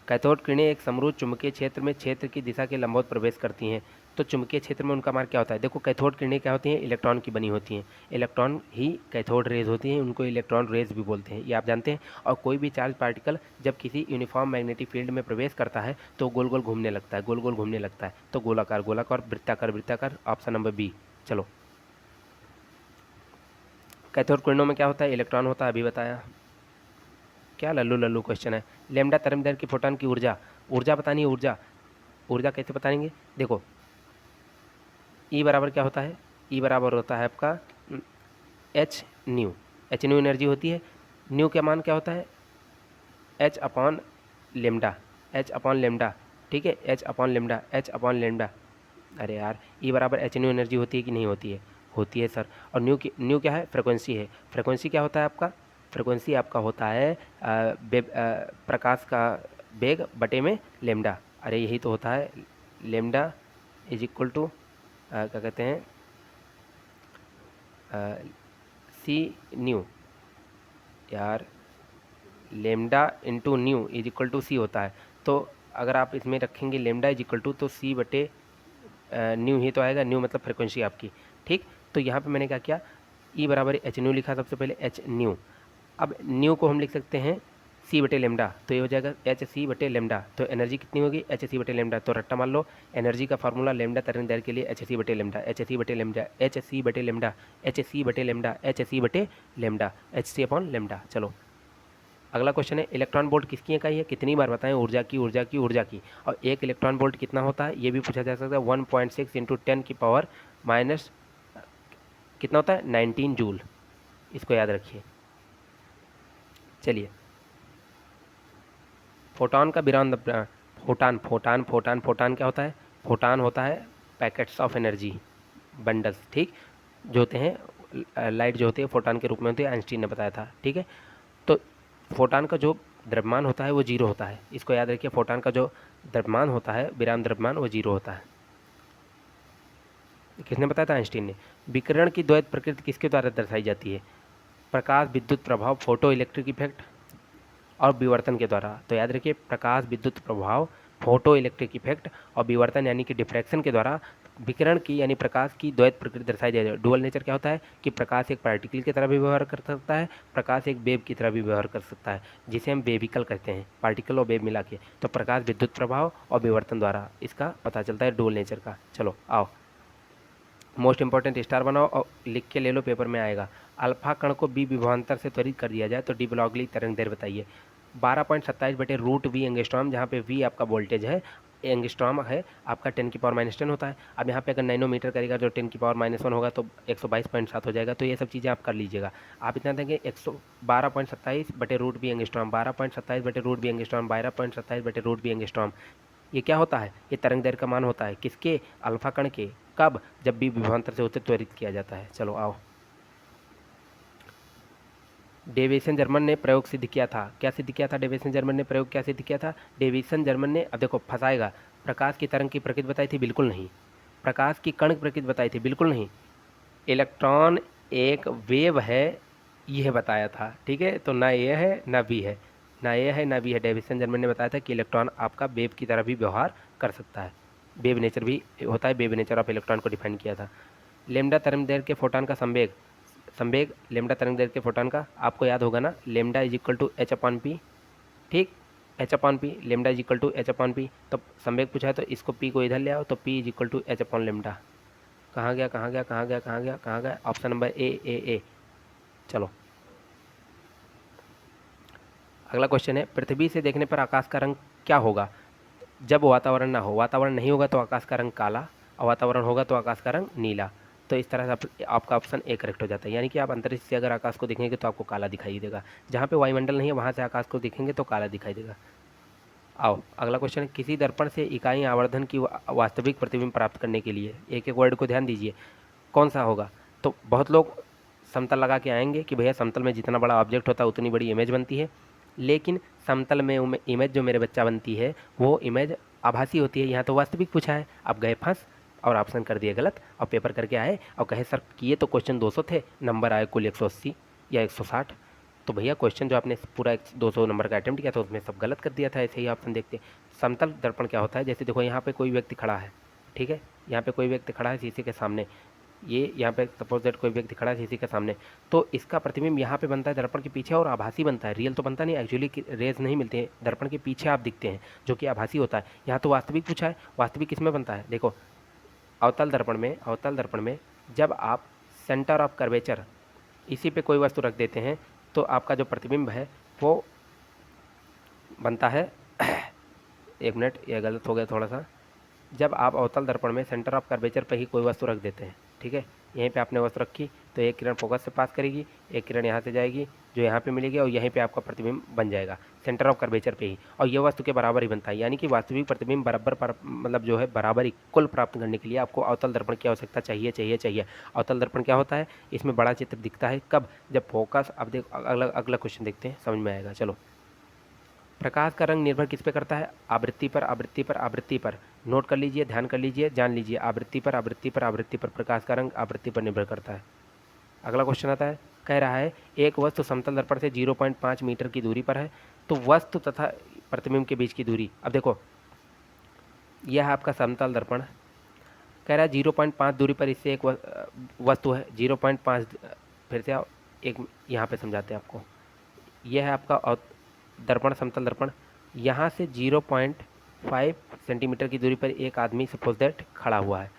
कैथोड किरणें एक समरूप चुंबकीय क्षेत्र में क्षेत्र की दिशा के लंबवत प्रवेश करती हैं, तो चुंबकीय क्षेत्र में उनका मार्ग क्या होता है। देखो कैथोड किरणें क्या होती हैं, इलेक्ट्रॉन की बनी होती हैं। इलेक्ट्रॉन ही कैथोड रेज होती हैं, उनको इलेक्ट्रॉन रेज भी बोलते हैं, ये आप जानते हैं। और कोई भी चार्ज पार्टिकल जब किसी यूनिफॉर्म मैग्नेटिक फील्ड में प्रवेश करता है तो गोल गोल घूमने लगता है, गोल गोल घूमने लगता है। तो गोलाकार गोलाकार, वृत्ताकार वृत्ताकार, ऑप्शन नंबर बी। चलो, कैथोड किरणों में क्या होता है, इलेक्ट्रॉन होता है, अभी बताया। क्या लल्लू लल्लू क्वेश्चन है। लैम्डा तरंगदैर्घ्य की फोटोन की ऊर्जा बतानी है। ऊर्जा कैसे बताएंगे, देखो ई बराबर क्या होता है, ई बराबर होता है आपका एच न्यू एनर्जी होती है। न्यू का मान क्या होता है, एच अपॉन लेमडा, ठीक है, एच अपॉन लेमडा। अरे यार, ई बराबर एच न्यू एनर्जी होती है कि नहीं होती है, होती है सर। और न्यू क्या है, फ्रिक्वेंसी है। फ्रिक्वेंसी क्या होता है आपका, फ्रिक्वेंसी आपका होता है प्रकाश का वेग बटे में लेमडा। अरे यही तो होता है, लेमडा इज इक्वल टू क्या कहते हैं सी न्यू। यार lambda into nu is equal to c होता है। तो अगर आप इसमें रखेंगे लेमडा इज इक्वल टू, तो सी बटे न्यू ही तो आएगा, न्यू मतलब फ्रिक्वेंसी आपकी, ठीक। तो यहाँ पे मैंने क्या किया, ई बराबर एच न्यू लिखा सबसे पहले, एच न्यू। अब न्यू को हम लिख सकते हैं सी बटे लेमडा, तो ये हो जाएगा एच सी बटे लेमडा। तो एनर्जी कितनी होगी, एच सी बटे लेमडा। तो रट्टा मान लो, एनर्जी का फार्मूला लेमडा तरंगदैर्घ्य के लिए एच सी बटे लेमडा, एच सी बटे लेमडा, एच सी बटे लेमडा, एच सी बटे लेमडा, एच सी बटे lambda, H C upon lambda. चलो, अगला क्वेश्चन है, इलेक्ट्रॉन वोल्ट किसकी इकाई है, कितनी बार बताएं, ऊर्जा की। और एक इलेक्ट्रॉन वोल्ट कितना होता है, ये भी पूछा जा सकता है। 1.6 इंटू 10 की पावर माइनस कितना होता है, 19 जूल। इसको याद रखिए। चलिए, फोटॉन का विराम फोटान क्या होता है, फोटान होता है पैकेट्स ऑफ एनर्जी, बंडल्स, ठीक, जो होते हैं लाइट जो होती है फोटान के रूप में होती है, आइंस्टीन ने बताया था, ठीक है। तो फोटान का जो द्रव्यमान होता है वो जीरो होता है, इसको याद रखिए। फोटान का जो द्रव्यमान होता है, विराम द्रव्यमान, वो जीरो होता है। किसने बताया था, आइंस्टीन ने। विकिरण की द्वैत प्रकृति किसके द्वारा दर्शाई जाती है, प्रकाश विद्युत प्रभाव, फोटो इलेक्ट्रिक इफेक्ट और विवर्तन के द्वारा। तो याद रखिए, प्रकाश विद्युत प्रभाव, फोटो इलेक्ट्रिक इफेक्ट और विवर्तन यानी कि डिफ्रैक्शन के द्वारा विकिरण की यानी प्रकाश की द्वैत प्रकृति दर्शाई जाती है। डुअल नेचर क्या होता है कि प्रकाश एक पार्टिकल की तरह भी व्यवहार कर सकता है, प्रकाश एक वेव की तरह भी व्यवहार कर सकता है, जिसे हम वेविकल कहते हैं, पार्टिकल और वेव मिला के। तो प्रकाश विद्युत प्रभाव और विवर्तन द्वारा इसका पता चलता है डुअल नेचर का। चलो आओ, मोस्ट इंपॉर्टेंट स्टार बनाओ और लिख के ले लो, पेपर में आएगा। अल्फा कण को बी विभवांतर से त्वरित कर दिया जाए तो डी ब्लॉगली तरंग दैर्ध्य बताइए। 12.27/√v एंगस्ट्रॉम, जहाँ पे v आपका वोल्टेज है, एंगस्ट्रॉम है आपका 10⁻10 होता है। अब यहाँ पे अगर नैनोमीटर करेगा जो 10⁻1 होगा तो 122.7 हो जाएगा। तो ये सब चीज़ें आप कर लीजिएगा। आप इतना देंगे 112.27/√v angstrom, 12.27/√v angstrom, 12.27/√v angstrom. ये क्या होता है? ये तरंग दैर्ध्य का मान होता है किसके? अल्फा कण के। कब? जब भी विभवांतर से होते त्वरित किया जाता है। चलो आओ, डेविसन जर्मन ने प्रयोग सिद्ध किया था। क्या सिद्ध किया था? डेविसन जर्मन ने प्रयोग क्या सिद्ध किया था? डेविसन जर्मन ने, अब देखो फंसाएगा, प्रकाश की तरंग की प्रकृति बताई थी? बिल्कुल नहीं। प्रकाश की कण की प्रकृति बताई थी? बिल्कुल नहीं। इलेक्ट्रॉन एक वेव है, यह बताया था। ठीक है, तो ना ये है ना बी है, ना ये है ना बी है। डेविसन जर्मन ने बताया था कि इलेक्ट्रॉन आपका वेव की तरह भी व्यवहार कर सकता है, वेव नेचर भी होता है, वेव नेचर ऑफ इलेक्ट्रॉन को डिफाइन किया था। लेमडा तरंग दैर्ध्य के फोटॉन का संवेग, संवेग लेमडा तरंग दैर्ध्य के फोटॉन का आपको याद होगा ना, lambda is equal to h/p। ठीक, h/p, lambda is equal to h/p। तो संवेग पूछा है तो इसको p को इधर ले आओ, तो p is equal to h/λ। कहाँ गया कहाँ गया कहाँ गया कहाँ गया कहाँ गया? ऑप्शन नंबर ए। चलो अगला क्वेश्चन है, पृथ्वी से देखने पर आकाश का रंग क्या होगा जब वातावरण ना हो? वातावरण नहीं होगा तो आकाश का रंग काला, और वातावरण होगा तो आकाश का रंग नीला। तो इस तरह से आपका ऑप्शन ए करेक्ट हो जाता है। यानी कि आप अंतरिक्ष से अगर आकाश को देखेंगे तो आपको काला दिखाई देगा, जहाँ पे वायुमंडल नहीं है वहाँ से आकाश को देखेंगे तो काला दिखाई देगा। आओ अगला क्वेश्चन है, किसी दर्पण से इकाई आवर्धन की वास्तविक प्रतिबिंब प्राप्त करने के लिए, एक एक वर्ड को ध्यान दीजिए, कौन सा होगा? तो बहुत लोग समतल लगा के आएंगे कि भैया समतल में जितना बड़ा ऑब्जेक्ट होता है उतनी बड़ी इमेज बनती है, लेकिन समतल में इमेज जो मेरे बच्चा बनती है वो इमेज आभासी होती है। यहाँ तो वास्तविक पूछा है, आप गए फंस और ऑप्शन कर दिए गलत, और पेपर करके आए और कहे सर किए तो क्वेश्चन 200 थे, नंबर आए कुल 180 या 160। तो भैया क्वेश्चन जो आपने पूरा 200 नंबर का अटेम्प्ट किया था उसमें सब गलत कर दिया था। ऐसे ही ऑप्शन देखते। समतल दर्पण क्या होता है? जैसे देखो यहाँ पे कोई व्यक्ति खड़ा है, ठीक है, यहाँ पे कोई व्यक्ति खड़ा है शीशे के सामने, ये यहाँ पे सपोज दैट कोई व्यक्ति खड़ा है शीशे के सामने, तो इसका प्रतिबिंब यहाँ पे बनता है दर्पण के पीछे, और आभासी बनता है, रियल तो बनता नहीं, एक्चुअली रेज नहीं मिलते हैं, दर्पण के पीछे आप दिखते हैं जो कि आभासी होता है। यहाँ तो वास्तविक पूछा है, वास्तविक किसमें बनता है? देखो अवतल दर्पण में जब आप सेंटर ऑफ कर्वेचर इसी पे कोई वस्तु रख देते हैं तो आपका जो प्रतिबिंब है वो बनता है एक मिनट, ये गलत हो गया थोड़ा सा। जब आप अवतल दर्पण में सेंटर ऑफ कर्वेचर पे ही कोई वस्तु रख देते हैं, ठीक है, यहीं पे आपने वस्तु रखी तो एक किरण फोकस से पास करेगी, एक किरण यहाँ से जाएगी जो यहाँ पे मिलेगी, और यहीं पे आपका प्रतिबिंब बन जाएगा सेंटर ऑफ कर्वेचर पे ही, और ये वस्तु के बराबर ही बनता है। यानी कि वास्तविक प्रतिबिंब बराबर मतलब जो है बराबर इक्वल प्राप्त करने के लिए आपको अवतल दर्पण की आवश्यकता चाहिए। अवतल दर्पण क्या होता है? इसमें बड़ा चित्र दिखता है कब? जब फोकस, अब देख अगला क्वेश्चन देखते हैं, समझ में आएगा। चलो, प्रकाश का रंग निर्भर किस पे करता है? आवृत्ति पर। नोट कर लीजिए, ध्यान कर लीजिए, जान लीजिए, आवृत्ति पर प्रकाश का रंग आवृत्ति पर निर्भर करता है। अगला क्वेश्चन आता है, कह रहा है एक वस्तु समतल दर्पण से 0.5 मीटर की दूरी पर है, तो वस्तु तथा प्रतिबिंब के बीच की दूरी, अब देखो यह है आपका समतल दर्पण, कह रहा है 0.5 दूरी पर इससे एक वस्तु है 0.5, फिर से एक यहाँ पे समझाते हैं आपको। यह है आपका दर्पण, समतल दर्पण, यहाँ से 0.5 सेंटीमीटर की दूरी पर एक आदमी सपोज दैट खड़ा हुआ है।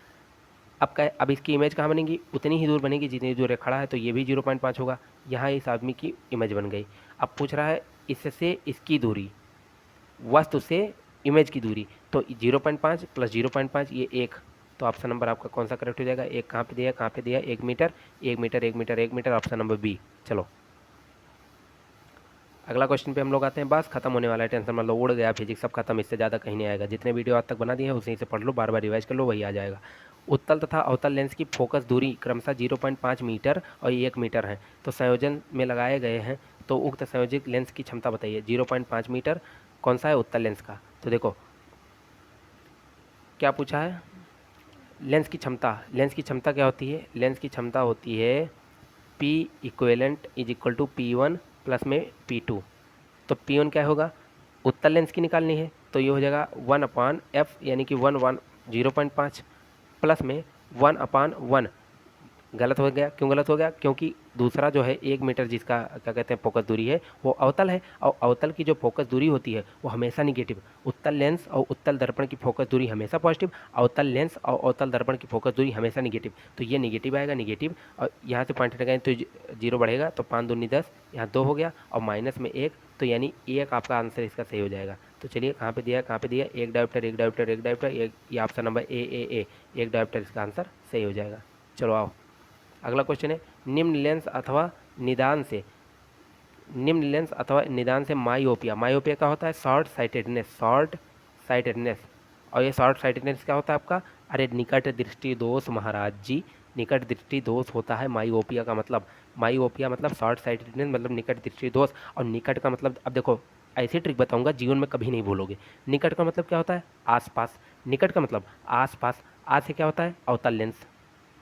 अब इसकी इमेज कहाँ बनेगी? उतनी ही दूर बनेगी जितनी दूर खड़ा है, तो ये भी 0.5 होगा। यहाँ इस आदमी की इमेज बन गई। अब पूछ रहा है इससे इसकी दूरी, वस्तु से इमेज की दूरी, तो 0.5 प्लस 0.5 ये 1, तो ऑप्शन नंबर आपका कौन सा करेक्ट हो जाएगा? एक कहाँ पे दिया? 1 मीटर, ऑप्शन नंबर बी। चलो अगला क्वेश्चन पे हम लोग आते हैं। बस खत्म होने वाला है, टेंशन मतलब उड़ गया फिजिक्स, सब खत्म, इससे ज़्यादा कहीं नहीं आएगा। जितने वीडियो आज तक बना दिए हैं उसी से पढ़ लो, बार बार रिवाइज कर लो, वही आ जाएगा। उत्तल तथा अवतल लेंस की फोकस दूरी क्रमशः 0.5 मीटर और 1 मीटर है, तो संयोजन में लगाए गए हैं, तो उक्त संयोजित लेंस की क्षमता बताइए। 0.5 मीटर कौन सा है? उत्तल लेंस का। तो देखो क्या पूछा है, लेंस की क्षमता क्या होती है? लेंस की क्षमता होती है P equivalent is equal to P1 plus में P2। तो P1 क्या होगा? उत्तल लेंस की निकालनी है, तो ये हो जाएगा 1/f, यानी कि 0.5 प्लस में 1/1 गलत हो गया। क्यों गलत हो गया? क्योंकि दूसरा जो है 1 मीटर जिसका क्या कहते हैं फोकस दूरी है वो अवतल है, और अवतल की जो फोकस दूरी होती है वो हमेशा निगेटिव। उत्तल लेंस और उत्तल दर्पण की फोकस दूरी हमेशा पॉजिटिव, अवतल लेंस और अवतल दर्पण की फोकस दूरी हमेशा निगेटिव। तो ये निगेटिव आएगा, निगेटिव, और यहाँ से पॉइंट लगाएं तो 0 बढ़ेगा, तो 5 दूनी 10, यहाँ 2 हो गया, और माइनस में 1, तो यानी 1 आपका आंसर इसका सही हो जाएगा। तो चलिए कहाँ पे दिया, कहाँ पे दिया, एक डायोप्टर, एक डायोप्टर, एक डायोप्टर, एक, ये ऑप्शन नंबर ए, एक डायोप्टर इसका आंसर सही हो जाएगा। चलो आओ, अगला क्वेश्चन है, निम्न लेंस अथवा निदान से, निम्न लेंस अथवा निदान से माइओपिया, माइओपिया क्या होता है? Short sightedness, short sightedness. और ये शॉर्ट साइटेडनेस क्या होता है आपका? अरे निकट दृष्टि दोष महाराज जी, निकट दृष्टि दोष होता है माइओपिया का मतलब। माइओपिया मतलब शॉर्ट साइटेडनेस मतलब निकट दृष्टि दोष। और निकट का मतलब, अब देखो ऐसी ट्रिक बताऊंगा जीवन में कभी नहीं भूलोगे। निकट का मतलब क्या होता है? आसपास। निकट का मतलब आसपास। आज से क्या होता है? अवतल लेंस,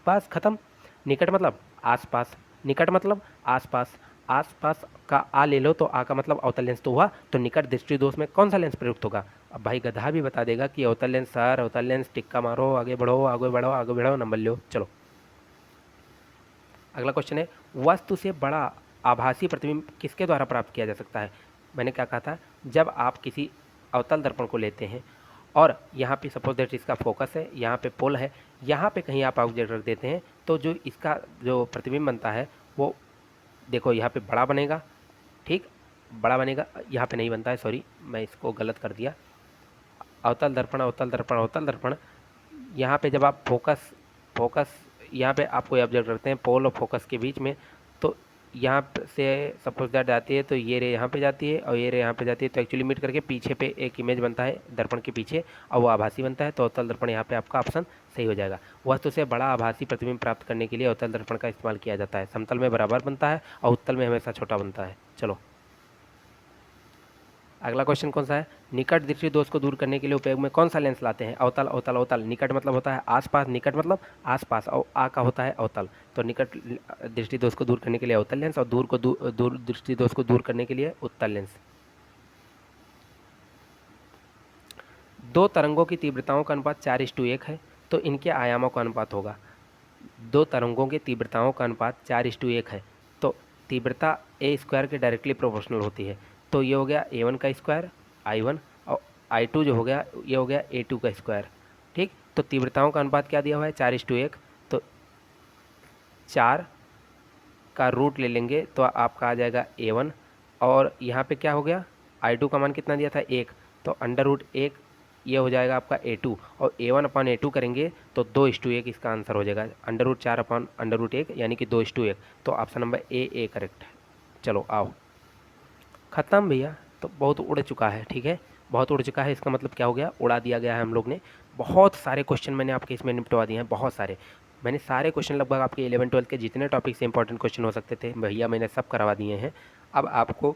बस खत्म। निकट मतलब आसपास, निकट मतलब आसपास, आसपास का आ ले लो तो आ का मतलब अवतल लेंस तो हुआ, तो निकट दृष्टि दोष में कौन सा लेंस प्रयुक्त होगा? अब भाई गधा भी बता देगा कि अवतल लेंस सर, अवतल लेंस, टिक्का मारो, आगे बढ़ो, आगे बढ़ो, आगे बढ़ो, नंबर लो। चलो अगला क्वेश्चन है, वस्तु से बड़ा आभासी प्रतिबिंब किसके द्वारा प्राप्त किया जा सकता है? मैंने क्या कहा था, जब आप किसी अवतल दर्पण को लेते हैं और यहाँ पे सपोज दैट इसका फोकस है, यहाँ पे पोल है, यहाँ पे कहीं आप ऑब्जेक्ट रख देते हैं, तो जो इसका जो प्रतिबिंब बनता है वो देखो यहाँ पे बड़ा बनेगा, ठीक, बड़ा बनेगा, यहाँ पे नहीं बनता है, सॉरी मैं इसको गलत कर दिया। अवतल दर्पण, अवतल दर्पण, अवतल दर्पण, यहाँ पे जब आप फोकस, फोकस यहाँ पे आप कोई ऑब्जेक्ट रखते हैं पोल और फोकस के बीच में, तो यहाँ से सपोज दैट जाती है, तो ये रे यहाँ पे जाती है और ये रे यहाँ पे जाती है, तो एक्चुअली मीट करके पीछे पे एक इमेज बनता है दर्पण के पीछे, और वो आभासी बनता है, तो अवतल दर्पण यहाँ पे आपका ऑप्शन सही हो जाएगा। वस्तु से बड़ा आभासी प्रतिबिंब प्राप्त करने के लिए अवतल दर्पण का इस्तेमाल किया जाता है। समतल में बराबर बनता है और उत्तल में हमेशा छोटा बनता है। चलो अगला क्वेश्चन कौन सा है, निकट दृष्टि दोष को दूर करने के लिए उपयोग में कौन सा लेंस लाते हैं? अवतल, अवतल, अवतल। निकट मतलब होता है आसपास, निकट मतलब आसपास, और आ का होता है अवतल, तो निकट दृष्टि दोष को दूर करने के लिए अवतल लेंस, और दूर को दूर दृष्टि दोष को दूर करने के लिए उत्तल लेंस। दो तरंगों की तीव्रताओं का अनुपात 4:1 है, तो इनके आयामों का अनुपात होगा। दो तरंगों की तीव्रताओं का अनुपात 4:1 है, तो तीव्रता ए स्क्वायर के डायरेक्टली प्रोपोर्शनल होती है, तो ये हो गया A1 का स्क्वायर I1, और I2 जो हो गया ये हो गया A2 का स्क्वायर, ठीक। तो तीव्रताओं का अनुपात क्या दिया हुआ है? 4:1, तो 4 का रूट ले लेंगे तो आपका आ जाएगा A1, और यहाँ पे क्या हो गया, I2 का मान कितना दिया था? 1, तो अंडर रूट 1 ये हो जाएगा आपका A2, और A1/A2 करेंगे तो 2:1 इसका आंसर हो जाएगा। अंडर रूट 4/√1 यानी कि 2:1, तो ऑप्शन नंबर ए करेक्ट है। चलो आओ, ख़त्म भैया। तो बहुत उड़ चुका है, ठीक है, बहुत उड़ चुका है, इसका मतलब क्या हो गया? उड़ा दिया गया है हम लोग ने। बहुत सारे क्वेश्चन मैंने आपके इसमें निपटवा दिए हैं, बहुत सारे। मैंने सारे क्वेश्चन लगभग आपके 11-12 के जितने टॉपिक से इंपॉर्टेंट क्वेश्चन हो सकते थे भैया मैंने सब करवा दिए हैं। अब आपको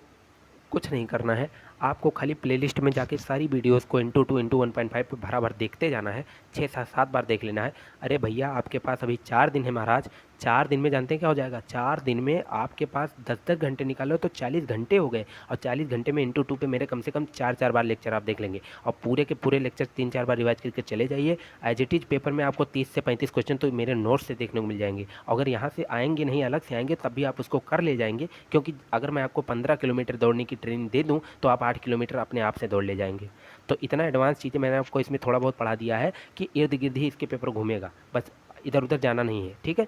कुछ नहीं करना है, आपको खाली प्लेलिस्ट में जाके सारी वीडियोस को इंटू 2 इंटू 1.5 पे भरा भर देखते जाना है, 6-7 बार देख लेना है। अरे भैया आपके पास अभी 4 दिन है महाराज, 4 दिन में जानते हैं क्या हो जाएगा? 4 दिन में आपके पास 10-10 घंटे निकालो तो 40 घंटे हो गए, और 40 घंटे में इंटू 2 पे मेरे कम से कम 4-4 बार लेक्चर आप देख लेंगे, और पूरे के पूरे लेक्चर 3-4 बार रिवाइज करके चले जाइए। एज इट इज पेपर में आपको 30 से 35 क्वेश्चन तो मेरे नोट्स से देखने को मिल जाएंगे। अगर यहाँ से आएंगे नहीं, अलग से आएंगे, तब भी आप उसको कर ले जाएंगे, क्योंकि अगर मैं आपको 15 किलोमीटर दौड़ने की ट्रेनिंग दे दूँ तो आप 8 किलोमीटर अपने आप से दौड़ ले जाएंगे। तो इतना एडवांस चीज़ें मैंने आपको इसमें थोड़ा बहुत पढ़ा दिया है कि इर्द गिर्द ही इसके पेपर घूमेगा, बस इधर उधर जाना नहीं है, ठीक है।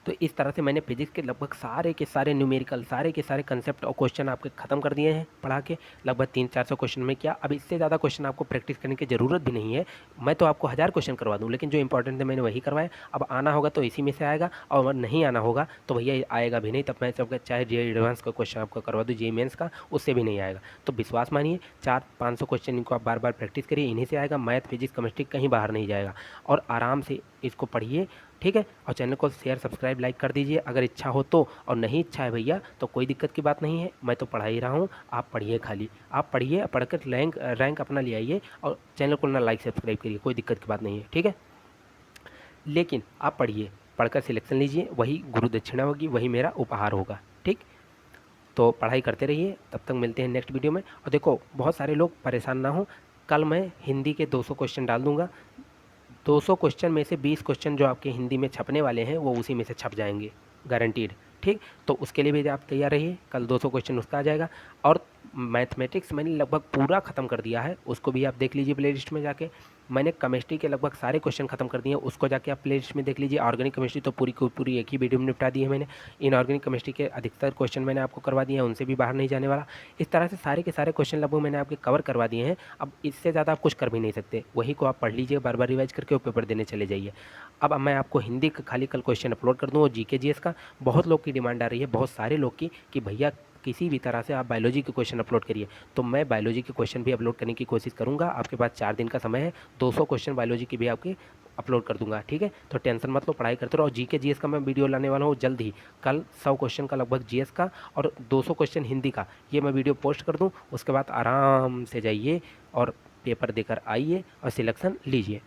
तो इस तरह से मैंने फिजिक्स के लगभग सारे के सारे न्यूमेरिकल, सारे के सारे कंसेप्ट और क्वेश्चन आपके ख़त्म कर दिए हैं पढ़ा के, लगभग 300-400 क्वेश्चन में किया। अब इससे ज़्यादा क्वेश्चन आपको प्रैक्टिस करने की ज़रूरत भी नहीं है, मैं तो आपको 1000 क्वेश्चन करवा दूँ, लेकिन जो इंपॉर्टेंट थे मैंने वही करवाए। अब आना होगा तो इसी में से आएगा, और नहीं आना होगा तो भैया आएगा भी नहीं, तब मैं सबका चाहे जे एडवांस का क्वेश्चन आपको करवा दूँ, जे मेंस का, उससे भी नहीं आएगा। तो विश्वास मानिए 400-500 क्वेश्चन इनको आप बार बार प्रैक्टिस करिए, इन्हीं से आएगा। मैथ, फिजिक्स, केमिस्ट्री कहीं बाहर नहीं जाएगा, और आराम से इसको पढ़िए, ठीक है। और चैनल को शेयर, सब्सक्राइब, लाइक कर दीजिए अगर इच्छा हो तो, और नहीं इच्छा है भैया तो कोई दिक्कत की बात नहीं है, मैं तो पढ़ा ही रहा हूँ, आप पढ़िए, खाली आप पढ़िए, पढ़कर रैंक अपना ले आइए, और चैनल को ना लाइक सब्सक्राइब करिए, कोई दिक्कत की बात नहीं है, ठीक है। लेकिन आप पढ़िए, पढ़कर सिलेक्शन लीजिए, वही गुरु दक्षिणा होगी, वही मेरा उपहार होगा, ठीक। तो पढ़ाई करते रहिए, तब तक मिलते हैं नेक्स्ट वीडियो में। और देखो बहुत सारे लोग परेशान ना हो, कल मैं हिंदी के 200 क्वेश्चन डाल दूंगा, 200 क्वेश्चन में से 20 क्वेश्चन जो आपके हिंदी में छपने वाले हैं वो उसी में से छप जाएंगे, गारंटीड। ठीक, तो उसके लिए भी आप तैयार रहिए, कल 200 क्वेश्चन उसका आ जाएगा। और मैथमेटिक्स मैंने लगभग पूरा ख़त्म कर दिया है, उसको भी आप देख लीजिए प्ले लिस्ट में जाके। मैंने केमिस्ट्री के लगभग सारे क्वेश्चन खत्म कर दिए हैं, उसको जाके आप प्ले लिस्ट में देख लीजिए। ऑर्गेनिक केमिस्ट्री तो पूरी की पूरी एक ही वीडियो में निपटा दी है मैंने। इनऑर्गेनिक केमिस्ट्री के अधिकतर क्वेश्चन मैंने आपको करवा दिए हैं, उनसे भी बाहर नहीं जाने वाला। इस तरह से सारे के सारे क्वेश्चन लगभग मैंने आपके कवर करवा दिए हैं। अब इससे ज़्यादा आप कुछ कर भी नहीं सकते, वही को आप पढ़ लीजिए, बार बार रिवाइज करके वो पेपर देने चले जाइए। अब मैं आपको हिंदी का खाली कल क्वेश्चन अपलोड कर दूँ और जीके जीएस का बहुत लोग की डिमांड आ रही है, बहुत सारे लोग की, कि भैया किसी भी तरह से आप बायोलॉजी के क्वेश्चन अपलोड करिए। तो मैं बायोलॉजी के क्वेश्चन भी अपलोड करने की कोशिश करूंगा। आपके पास 4 दिन का समय है, 200 क्वेश्चन बायोलॉजी की भी आपके अपलोड कर दूंगा, ठीक है। तो टेंशन मत लो, पढ़ाई करते रहो। और जीके जीएस का मैं वीडियो लाने वाला हूँ जल्द ही, कल 100 क्वेश्चन का लगभग जीएस का और 200 क्वेश्चन हिंदी का, ये मैं वीडियो पोस्ट कर दूँ। उसके बाद आराम से जाइए और पेपर देकर आइए और सिलेक्शन लीजिए।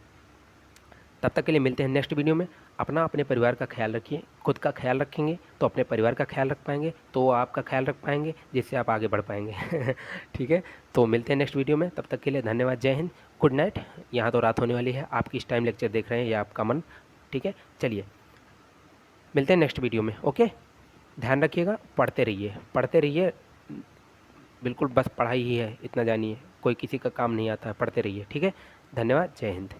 तब तक के लिए मिलते हैं नेक्स्ट वीडियो में। अपना अपने परिवार का ख्याल रखिए, खुद का ख्याल रखेंगे तो अपने परिवार का ख्याल रख पाएंगे, तो वो आपका ख्याल रख पाएंगे, जिससे आप आगे बढ़ पाएंगे। ठीक है, तो मिलते हैं नेक्स्ट वीडियो में, तब तक के लिए धन्यवाद, जय हिंद, गुड नाइट। यहाँ तो रात होने वाली है, आप किस टाइम लेक्चर देख रहे हैं ये आपका मन, ठीक है। चलिए मिलते हैं नेक्स्ट वीडियो में, ओके। ध्यान रखिएगा, पढ़ते रहिए, पढ़ते रहिए, बिल्कुल बस पढ़ाई ही है, इतना जानिए, कोई किसी का काम नहीं आता है, पढ़ते रहिए, ठीक है। धन्यवाद, जय हिंद।